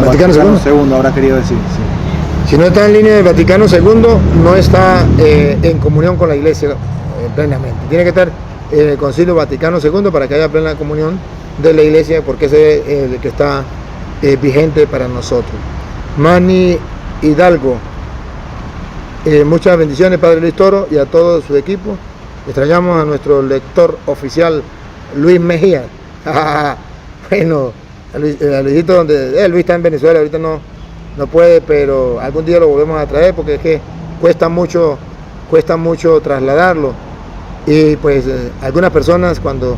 Vaticano II, habrá querido decir. Sí. Si no está en línea del Vaticano II, no está en comunión con la Iglesia plenamente. Tiene que estar en el concilio Vaticano II para que haya plena comunión de la Iglesia, porque ese es el que está vigente para nosotros. Manny Hidalgo, muchas bendiciones, Padre Luis Toro, y a todo su equipo. Extrañamos a nuestro lector oficial, Luis Mejía. Bueno, a Luisito, Luis está en Venezuela, ahorita no puede, pero algún día lo volvemos a traer, porque es que cuesta mucho trasladarlo. Y pues algunas personas, cuando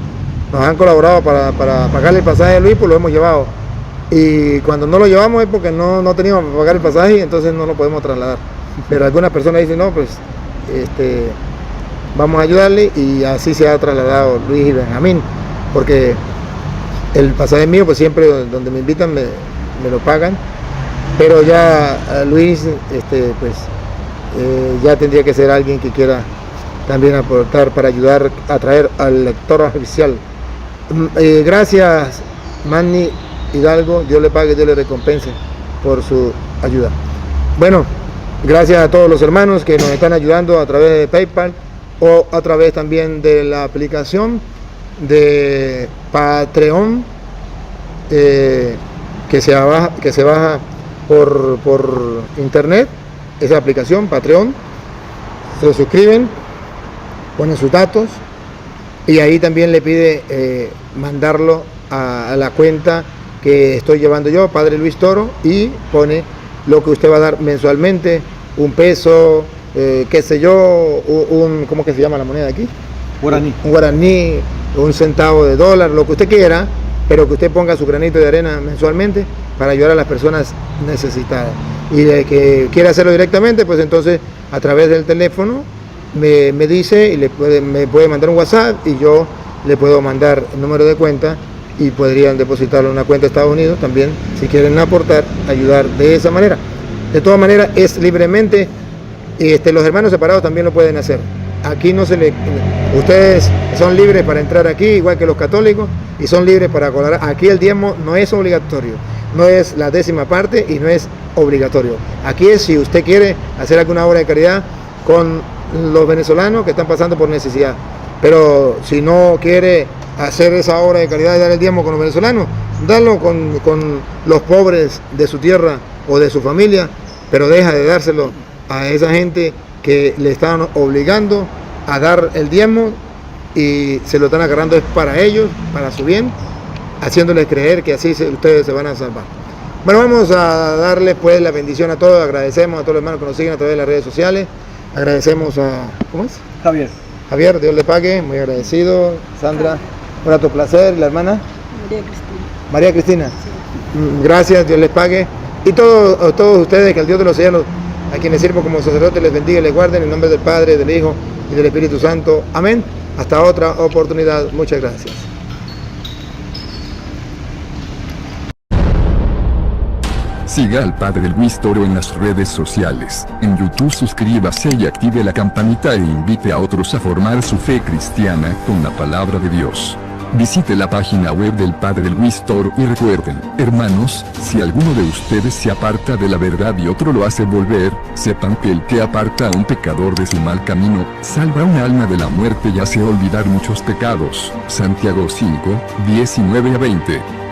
nos han colaborado para pagarle el pasaje a Luis, pues lo hemos llevado. Y cuando no lo llevamos es porque no teníamos para pagar el pasaje, y entonces no lo podemos trasladar. Pero algunas personas dicen, no, pues vamos a ayudarle, y así se ha trasladado Luis y Benjamín, porque el pasaje mío, pues siempre donde me invitan me lo pagan, pero ya Luis, ya tendría que ser alguien que quiera también aportar para ayudar a traer al lector oficial. Gracias, Manny Hidalgo, Dios le pague, Dios le recompense por su ayuda. Bueno, gracias a todos los hermanos que nos están ayudando a través de PayPal o a través también de la aplicación de Patreon, que se baja por internet, esa aplicación Patreon. Se suscriben, ponen sus datos, y ahí también le pide mandarlo a la cuenta que estoy llevando yo, Padre Luis Toro, y pone lo que usted va a dar mensualmente, $1, qué sé yo, ¿cómo que se llama la moneda aquí? Guaraní. Un guaraní, $1 centavo, lo que usted quiera, pero que usted ponga su granito de arena mensualmente para ayudar a las personas necesitadas. Y de que quiera hacerlo directamente, pues entonces a través del teléfono me dice y me puede mandar un WhatsApp y yo le puedo mandar el número de cuenta y podrían depositarlo en una cuenta de Estados Unidos también, si quieren aportar, ayudar de esa manera. De todas maneras, es libremente, los hermanos separados también lo pueden hacer. Aquí ustedes son libres para entrar aquí, igual que los católicos, y son libres para colaborar. Aquí el diezmo no es obligatorio, no es la 10ª parte y no es obligatorio. Aquí es si usted quiere hacer alguna obra de caridad con los venezolanos que están pasando por necesidad. Pero si no quiere hacer esa obra de caridad y dar el diezmo con los venezolanos, darlo con los pobres de su tierra o de su familia, pero deja de dárselo a esa gente que le están obligando a dar el diezmo y se lo están agarrando es para ellos, para su bien, haciéndoles creer que así ustedes se van a salvar. Bueno, vamos a darles pues la bendición a todos, agradecemos a todos los hermanos que nos siguen a través de las redes sociales, agradecemos a, ¿cómo es? Javier, Dios le pague, muy agradecido. Sandra, un rato placer. ¿Y la hermana? María Cristina. Sí. Gracias, Dios les pague. Y todos ustedes, que el Dios de los cielos, a quienes sirvo como sacerdote, les bendiga y les guarde en el nombre del Padre, del Hijo y del Espíritu Santo. Amén. Hasta otra oportunidad. Muchas gracias. Siga al Padre Luis Toro en las redes sociales. En YouTube suscríbase y active la campanita e invite a otros a formar su fe cristiana con la palabra de Dios. Visite la página web del Padre Luis Toro y recuerden, hermanos, si alguno de ustedes se aparta de la verdad y otro lo hace volver, sepan que el que aparta a un pecador de su mal camino, salva un alma de la muerte y hace olvidar muchos pecados. Santiago 5, 19 a 20.